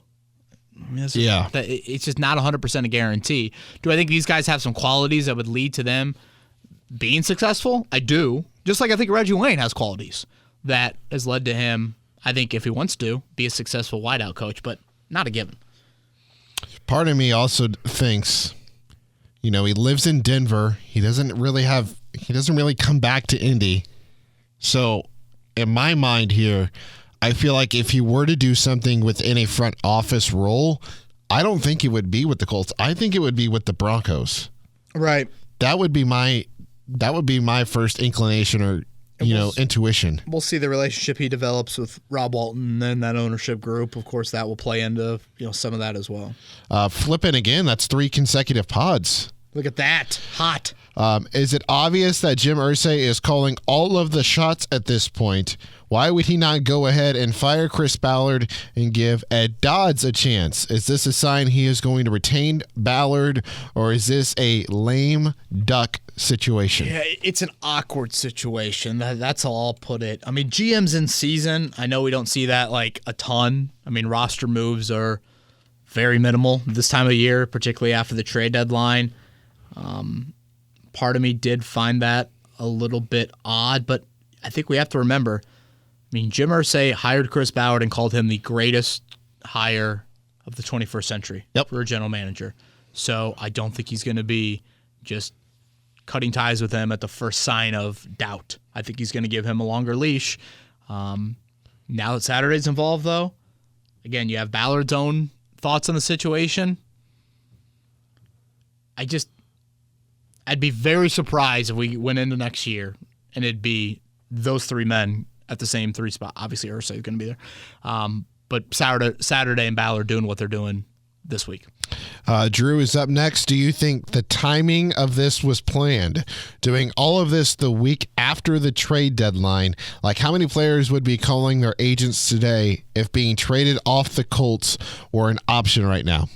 It's just not 100% a guarantee. Do I think these guys have some qualities that would lead to them being successful? I do. Just like I think Reggie Wayne has qualities that has led to him, I think, if he wants to, be a successful wideout coach, but not a given. Part of me also thinks, he lives in Denver. He doesn't really come back to Indy. So in my mind here, I feel like if he were to do something within a front office role, I don't think it would be with the Colts. I think it would be with the Broncos. Right. That would be my first inclination or intuition. We'll see the relationship he develops with Rob Walton and then that ownership group. Of course, that will play into some of that as well. Flipping again, that's 3 consecutive pods. Look at that. Hot. Is it obvious that Jim Irsay is calling all of the shots at this point? Why would he not go ahead and fire Chris Ballard and give Ed Dodds a chance? Is this a sign he is going to retain Ballard, or is this a lame duck situation? Yeah, it's an awkward situation. That's how I'll put it. I mean, GM's in season. I know we don't see that a ton. I mean, roster moves are very minimal this time of year, particularly after the trade deadline. Part of me did find that a little bit odd, but I think we have to remember, Jim Irsay hired Chris Ballard and called him the greatest hire of the 21st century for a general manager. So I don't think he's going to be just cutting ties with him at the first sign of doubt. I think he's going to give him a longer leash. Now that Saturday's involved, though, again, you have Ballard's own thoughts on the situation. I'd be very surprised if we went into next year and it'd be those 3 men at the same 3 spot. Obviously, Irsay is going to be there. But Saturday and Ballard doing what they're doing this week. Drew is up next. Do you think the timing of this was planned? Doing all of this the week after the trade deadline, how many players would be calling their agents today if being traded off the Colts were an option right now?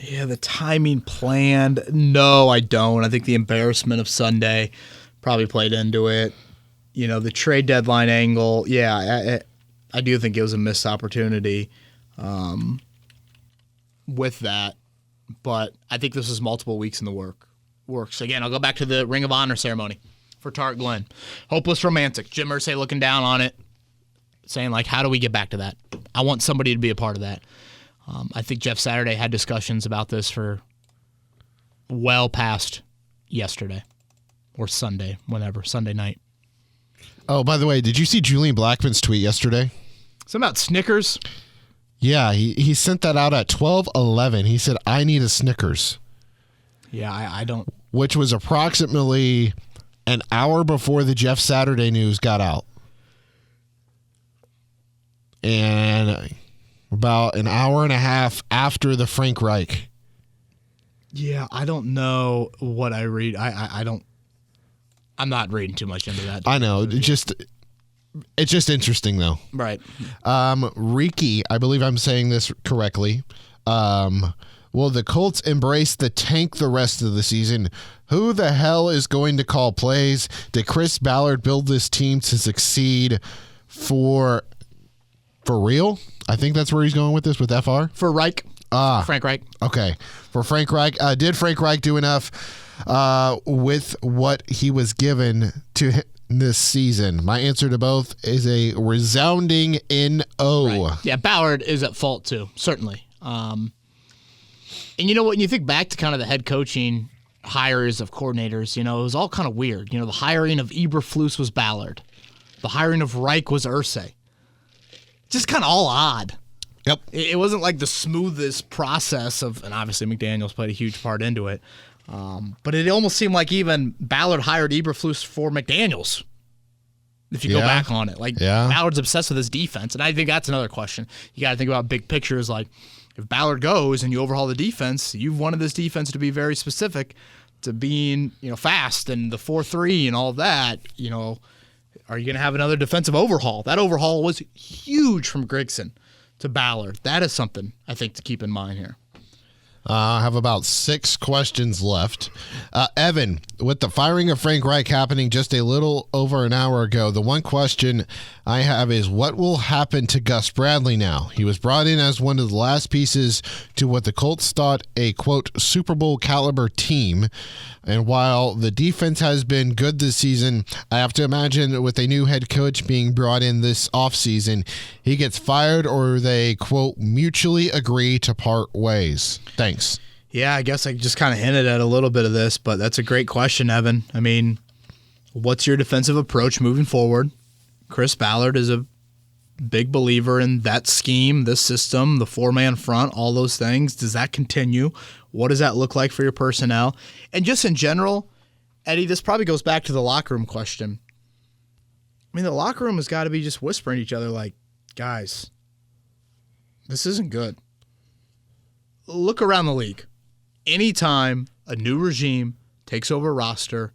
Yeah, the timing planned. No, I don't. I think the embarrassment of Sunday probably played into it. The trade deadline angle, I do think it was a missed opportunity with that. But I think this is multiple weeks in the works. Again, I'll go back to the Ring of Honor ceremony for Tart Glenn. Hopeless romantic. Jim Irsay looking down on it, saying, how do we get back to that? I want somebody to be a part of that. I think Jeff Saturday had discussions about this for well past yesterday or Sunday, Sunday night. Oh, by the way, did you see Julian Blackmon's tweet yesterday? Something about Snickers? Yeah, he sent that out at 12:11. He said, I need a Snickers. Yeah, I don't. Which was approximately an hour before the Jeff Saturday news got out. And about an hour and a half after the Frank Reich. Yeah, I don't know what I read. I'm not reading too much into that. I know. It's just interesting, though. Right. Reiki, I believe I'm saying this correctly. Will the Colts embrace the tank the rest of the season? Who the hell is going to call plays? Did Chris Ballard build this team to succeed for real? I think that's where he's going with this, with FR. For Reich. Frank Reich. Okay. For Frank Reich. Did Frank Reich do enough with what he was given to this season? My answer to both is a resounding no. Right. Yeah, Ballard is at fault too, certainly. And you know what? When you think back to kind of the head coaching hires of coordinators, it was all kind of weird. The hiring of Eberflus was Ballard. The hiring of Reich was Irsay. Just kind of all odd. Yep. It wasn't like the smoothest process and obviously McDaniels played a huge part into it. But it almost seemed like even Ballard hired Eberflus for McDaniels. If you go back on it. Ballard's obsessed with his defense. And I think that's another question. You got to think about big pictures. Like, if Ballard goes and you overhaul the defense, you've wanted this defense to be very specific to being, fast and the 4-3 and all of that. Are you going to have another defensive overhaul? That overhaul was huge from Grigson to Ballard. That is something I think to keep in mind here. I have about 6 questions left. Evan, with the firing of Frank Reich happening just a little over an hour ago, the one question I have is, what will happen to Gus Bradley now? He was brought in as one of the last pieces to what the Colts thought a, quote, Super Bowl caliber team. And while the defense has been good this season, I have to imagine with a new head coach being brought in this offseason, he gets fired or they, quote, mutually agree to part ways. Thanks. Yeah, I guess I just kind of hinted at a little bit of this, but that's a great question, Evan. I mean, what's your defensive approach moving forward? Chris Ballard is a big believer in that scheme, this system, the 4-man front, all those things. Does that continue? What does that look like for your personnel? And just in general, Eddie, this probably goes back to the locker room question. I mean, the locker room has got to be just whispering to each other like, guys, this isn't good. Look around the league. Anytime a new regime takes over a roster,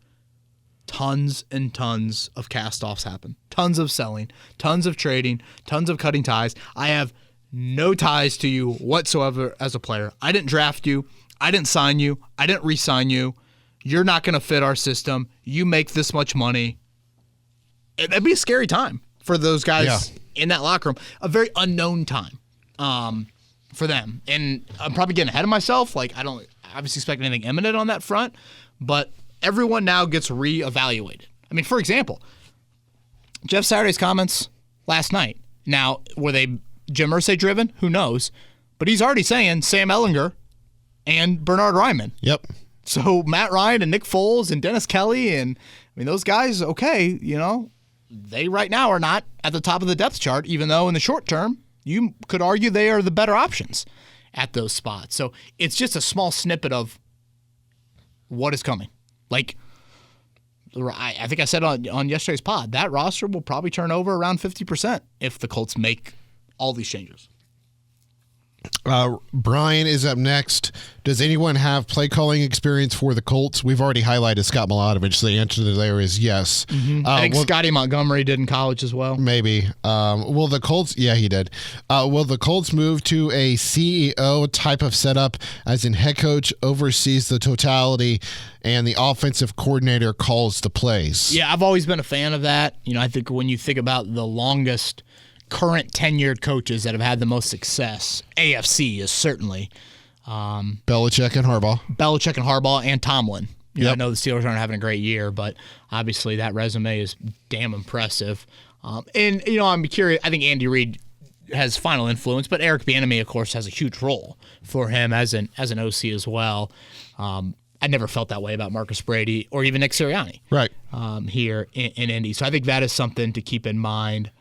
tons and tons of cast-offs happen. Tons of selling, tons of trading, tons of cutting ties. I have no ties to you whatsoever as a player. I didn't draft you. I didn't sign you. I didn't re-sign you. You're not going to fit our system. You make this much money. It'd be a scary time for those guys in that locker room. A very unknown time for them. And I'm probably getting ahead of myself. Like, I don't obviously expect anything imminent on that front, but everyone now gets reevaluated. I mean, for example, Jeff Saturday's comments last night. Now, were they Jim Irsay driven? Who knows? But he's already saying Sam Ehlinger and Bernard Ryman. Yep. So Matt Ryan and Nick Foles and Dennis Kelly and, I mean, those guys, okay, they right now are not at the top of the depth chart, even though in the short term, you could argue they are the better options at those spots. So it's just a small snippet of what is coming. Like, I think I said on yesterday's pod, that roster will probably turn over around 50% if the Colts make all these changes. Brian is up next. Does anyone have play calling experience for the Colts? We've already highlighted Scott Miladovich, so the answer there is yes. Mm-hmm. I think Scotty Montgomery did in college as well. Maybe. Will the Colts? Yeah, he did. Will the Colts move to a CEO type of setup, as in head coach oversees the totality and the offensive coordinator calls the plays? Yeah, I've always been a fan of that. I think when you think about the longest current tenured coaches that have had the most success, AFC is certainly Belichick and Harbaugh and Tomlin. I know the Steelers aren't having a great year, but obviously that resume is damn impressive. And I'm curious. I think Andy Reid has final influence, but Eric Bieniemy, of course, has a huge role for him as an OC as well. I never felt that way about Marcus Brady or even Nick Sirianni, right? Here in Indy. So I think that is something to keep in mind.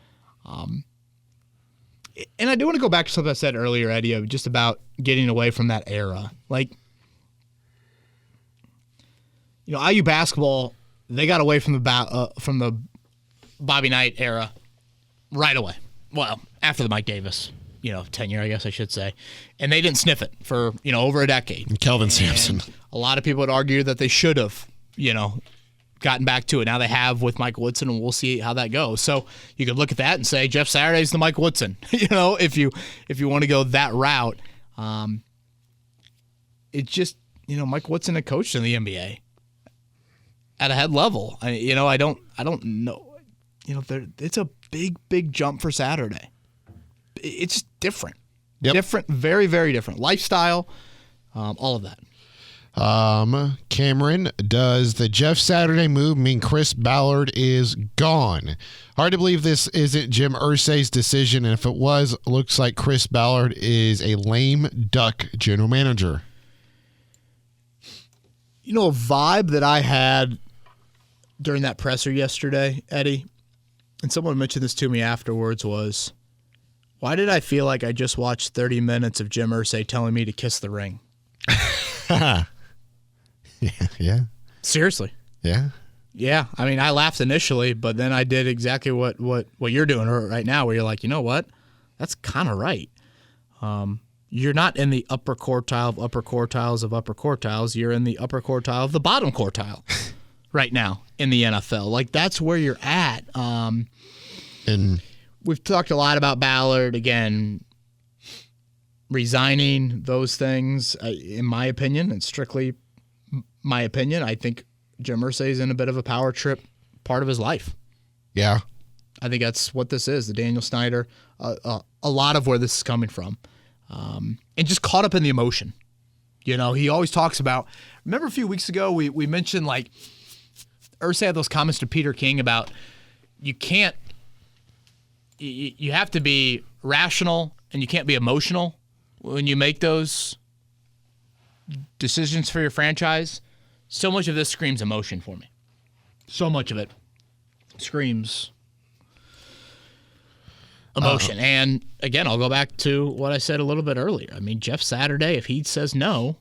And I do want to go back to something I said earlier, Eddie, just about getting away from that era. Like, IU basketball, they got away from the Bobby Knight era right away. Well, after the Mike Davis, tenure, I guess I should say. And they didn't sniff it for, over a decade. Kelvin Sampson. A lot of people would argue that they should have, gotten back to it. Now they have with Mike Woodson, and we'll see how that goes. So you could look at that and say Jeff Saturday's the Mike Woodson. If you want to go that route, it's just Mike Woodson had coached in the NBA at a head level. I don't know. It's a big jump for Saturday. It's just different. Yep. Different, very, very different lifestyle. All of that. Cameron, does the Jeff Saturday move mean Chris Ballard is gone? Hard to believe this isn't Jim Irsay's decision, and if it was, looks like Chris Ballard is a lame duck general manager. You know, a vibe that I had during that presser yesterday, Eddie, and someone mentioned this to me afterwards, was, why did I feel like I just watched 30 minutes of Jim Irsay telling me to kiss the ring? Yeah. Seriously. Yeah. Yeah. I mean, I laughed initially, but then I did exactly what you're doing right now, where you're like, you know what? That's kind of right. You're not in the upper quartile of upper quartiles of upper quartiles. You're in the upper quartile of the bottom quartile right now in the NFL. Like, that's where you're at. And we've talked a lot about Ballard, again, resigning, those things. In my opinion, and strictly my opinion, I think Jim Irsay is in a bit of a power trip part of his life. Yeah. I think that's what this is, the Daniel Snyder, a lot of where this is coming from. And just caught up in the emotion. You know, he always talks about, remember a few weeks ago we mentioned, like, Irsay had those comments to Peter King about you have to be rational and you can't be emotional when you make those decisions for your franchise. So much of this screams emotion for me. So much of it screams emotion. And again, I'll go back to what I said a little bit earlier. I mean, Jeff Saturday, if he says no,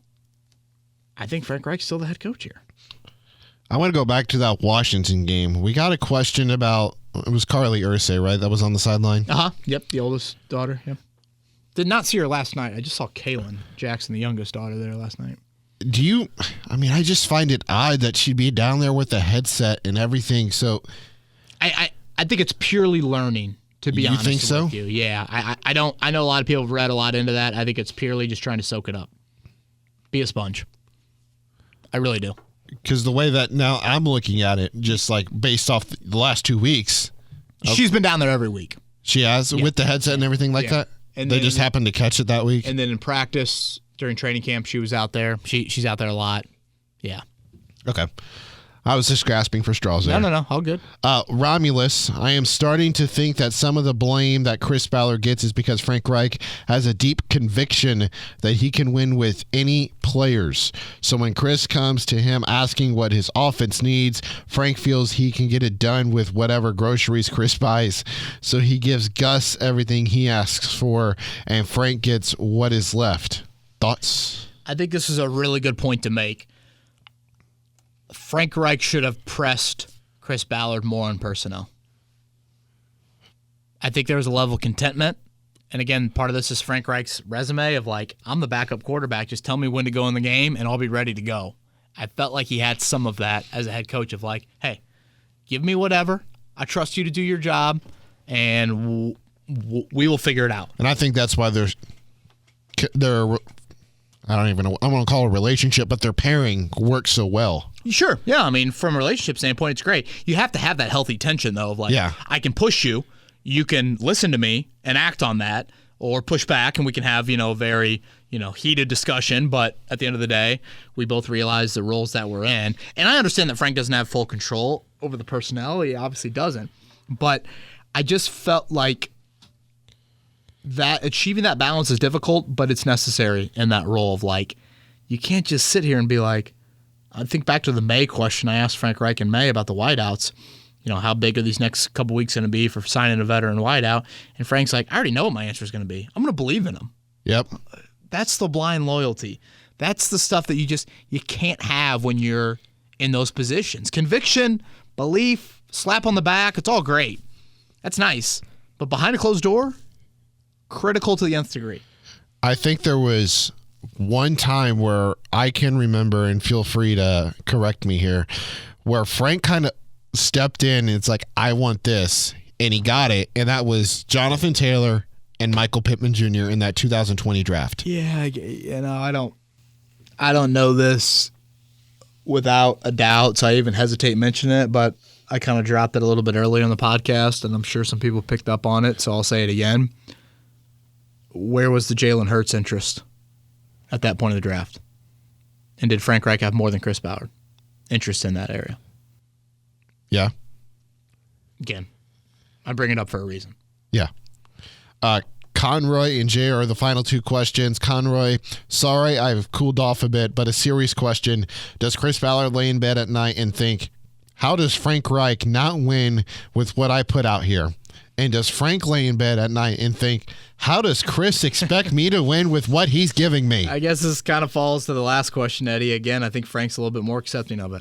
I think Frank Reich's still the head coach here. I want to go back to that Washington game. We got a question about, it was Carly Irsay, right? That was on the sideline? Yep, the oldest daughter. Yep. Did not see her last night. I just saw Kaylin Jackson, the youngest daughter, there last night. I just find it odd that she'd be down there with the headset and everything. So I think it's purely learning, to be honest. You think so? With you. Yeah. I know a lot of people have read a lot into that. I think it's purely just trying to soak it up. Be a sponge. I really do. Because the way that now I'm looking at it, just like based off the last 2 weeks. She's been down there every week. She has? Yeah. With the headset and everything like that? And they just happened to catch it that week? And then in practice, during training camp, she was out there. She's out there a lot. Yeah. Okay. I was just grasping for straws there. No. All good. Romulus, I am starting to think that some of the blame that Chris Ballard gets is because Frank Reich has a deep conviction that he can win with any players. So when Chris comes to him asking what his offense needs, Frank feels he can get it done with whatever groceries Chris buys. So he gives Gus everything he asks for, and Frank gets what is left. Thoughts? I think this is a really good point to make. Frank Reich should have pressed Chris Ballard more on personnel. I think there was a level of contentment. And again, part of this is Frank Reich's resume of, like, I'm the backup quarterback. Just tell me when to go in the game and I'll be ready to go. I felt like he had some of that as a head coach of, like, hey, give me whatever. I trust you to do your job and we will figure it out. And I think that's why I don't even know. I want to call it a relationship, but their pairing works so well. Sure. Yeah. I mean, from a relationship standpoint, it's great. You have to have that healthy tension, though, of, like, I can push you, you can listen to me and act on that, or push back, and we can have, a very, heated discussion. But at the end of the day, we both realize the roles that we're in. And I understand that Frank doesn't have full control over the personnel. He obviously doesn't. But I just felt like that achieving that balance is difficult, but it's necessary in that role of, like, you can't just sit here and be like, I think back to the May question I asked Frank Reich in May about the wideouts. How big are these next couple weeks going to be for signing a veteran wideout? And Frank's like, I already know what my answer is going to be. I'm going to believe in him. Yep. That's the blind loyalty. That's the stuff that you can't have when you're in those positions. Conviction, belief, slap on the back, it's all great. That's nice. But behind a closed door, critical to the nth degree. I think there was one time where I can remember, and feel free to correct me here, where Frank kind of stepped in and it's like, I want this, and he got it, and that was Jonathan Taylor and Michael Pittman Jr. in that 2020 draft. Yeah, I don't know this without a doubt, so I even hesitate mentioning it, but I kind of dropped it a little bit earlier in the podcast, and I'm sure some people picked up on it, so I'll say it again. Where was the Jalen Hurts interest at that point of the draft? And did Frank Reich have more than Chris Ballard interest in that area? Yeah. Again, I bring it up for a reason. Yeah. Conroy and Jay are the final two questions. Conroy, sorry, I've cooled off a bit, but a serious question. Does Chris Ballard lay in bed at night and think, how does Frank Reich not win with what I put out here? And does Frank lay in bed at night and think, how does Chris expect me to win with what he's giving me? I guess this kind of falls to the last question, Eddie. Again, I think Frank's a little bit more accepting of it.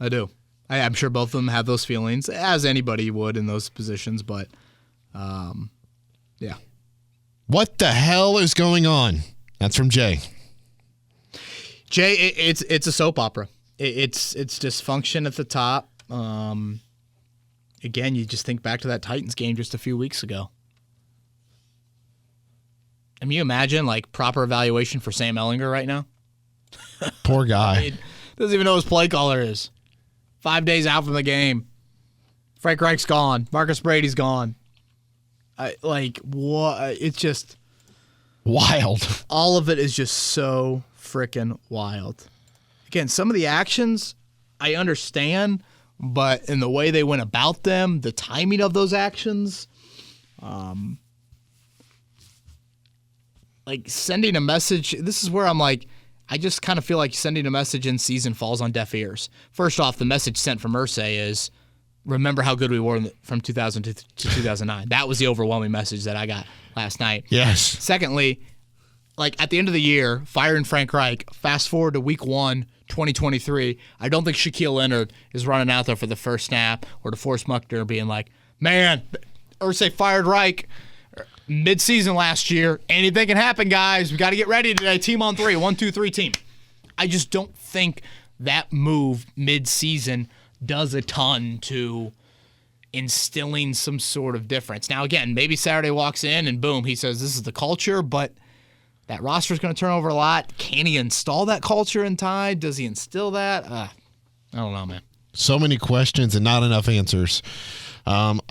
I do. I'm sure both of them have those feelings, as anybody would in those positions, but yeah. What the hell is going on? That's from Jay. Jay, it's a soap opera. It's dysfunction at the top. Again, you just think back to that Titans game just a few weeks ago. I mean, you imagine like proper evaluation for Sam Ehlinger right now? Poor guy. I mean, doesn't even know who his play caller is. 5 days out from the game. Frank Reich's gone. Marcus Brady's gone. What? It's just wild. All of it is just so freaking wild. Again, some of the actions I understand, but in the way they went about them, the timing of those actions, like sending a message. This is where I'm like, I just kind of feel like sending a message in season falls on deaf ears. First off, the message sent from Irsay is, remember how good we were from 2000 to 2009. That was the overwhelming message that I got last night. Yes. Secondly, like at the end of the year, firing Frank Reich, fast forward to week 1, 2023, I don't think Shaquille Leonard is running out there for the first snap or DeForest Buckner being like, man, Irsay fired Reich mid-season last year. Anything can happen, guys. We got to get ready today. Team on 3, 1, 2, 3 team. I just don't think that move mid-season does a ton to instilling some sort of difference. Now, again, maybe Saturday walks in and boom, he says this is the culture, but that roster is going to turn over a lot. Can he install that culture in time? Does he instill that? I don't know, man. So many questions and not enough answers. We're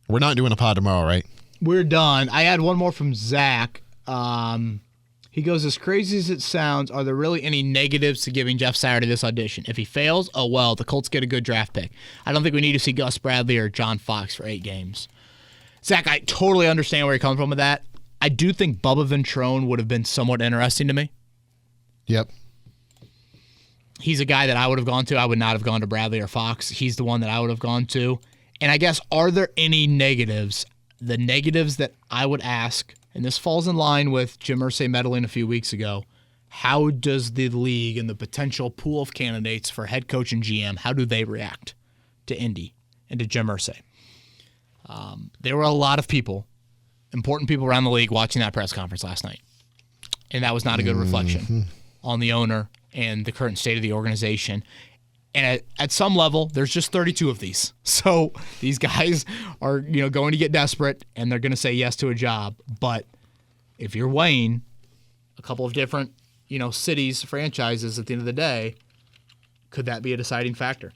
not doing a pod tomorrow, right? We're done. I had one more from Zach. He goes, as crazy as it sounds, are there really any negatives to giving Jeff Saturday this audition? If he fails, oh well, the Colts get a good draft pick. I don't think we need to see Gus Bradley or John Fox for 8 games. Zach, I totally understand where you're coming from with that. I do think Bubba Ventrone would have been somewhat interesting to me. Yep. He's a guy that I would have gone to. I would not have gone to Bradley or Fox. He's the one that I would have gone to. And I guess, are there any negatives? The negatives that I would ask, and this falls in line with Jim Irsay meddling a few weeks ago, how does the league and the potential pool of candidates for head coach and GM, how do they react to Indy and to Jim Irsay? There were a lot of people, important people around the league watching that press conference last night. And that was not a good reflection on the owner and the current state of the organization. And at some level, there's just 32 of these. So these guys are, going to get desperate, and they're going to say yes to a job. But if you're weighing a couple of different, cities, franchises at the end of the day, could that be a deciding factor?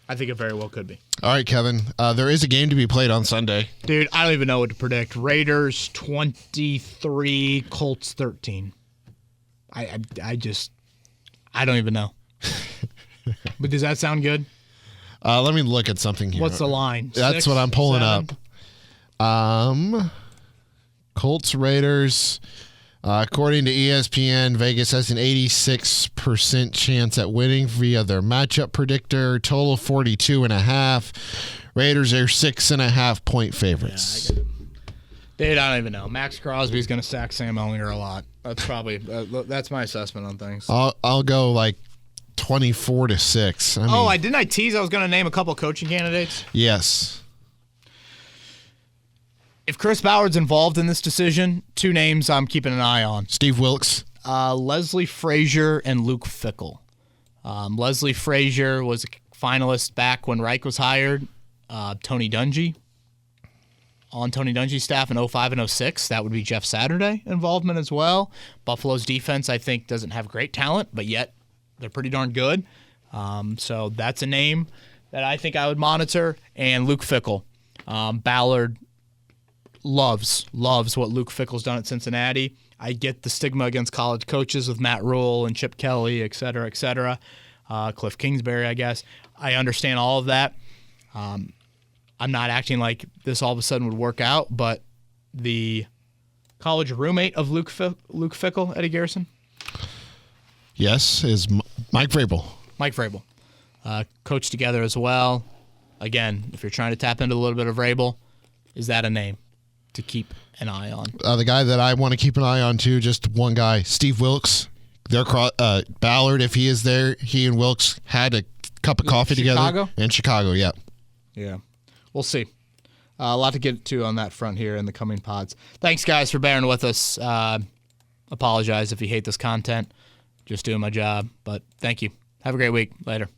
I think it very well could be. All right, Kevin. There is a game to be played on Sunday. Dude, I don't even know what to predict. Raiders 23, Colts 13. I don't even know. But does that sound good? Let me look at something here. What's the line? That's 6, what I'm pulling 7? up. Colts, Raiders. According to ESPN, Vegas has an 86% chance at winning via their matchup predictor. Total 42.5. Raiders are 6.5 point favorites. Yeah, dude, I don't even know. Max Crosby's going to sack Sam Ehlinger a lot. That's probably that's my assessment on things. I'll go like 24-6. Didn't I tease I was going to name a couple coaching candidates? Yes. If Chris Ballard's involved in this decision, 2 names I'm keeping an eye on. Steve Wilkes. Leslie Frazier and Luke Fickell. Leslie Frazier was a finalist back when Reich was hired. Tony Dungy. On Tony Dungy's staff in 05 and 06. That would be Jeff Saturday involvement as well. Buffalo's defense, I think, doesn't have great talent, but yet they're pretty darn good. So that's a name that I think I would monitor. And Luke Fickell. Ballard loves what Luke Fickell's done at Cincinnati. I get the stigma against college coaches with Matt Rule and Chip Kelly, et cetera, et cetera. Cliff Kingsbury, I guess. I understand all of that. I'm not acting like this all of a sudden would work out, but the college roommate of Luke Fickell, Eddie Garrison? Yes, is Mike Vrabel. Mike Vrabel. Coached together as well. Again, if you're trying to tap into a little bit of Vrabel, is that a name to keep an eye on? The guy that I want to keep an eye on, too, just one guy, Steve Wilkes. Ballard, if he is there, he and Wilkes had a cup of coffee together. In Chicago, yeah. Yeah. We'll see. A lot to get to on that front here in the coming pods. Thanks, guys, for bearing with us. Apologize if you hate this content. Just doing my job. But thank you. Have a great week. Later.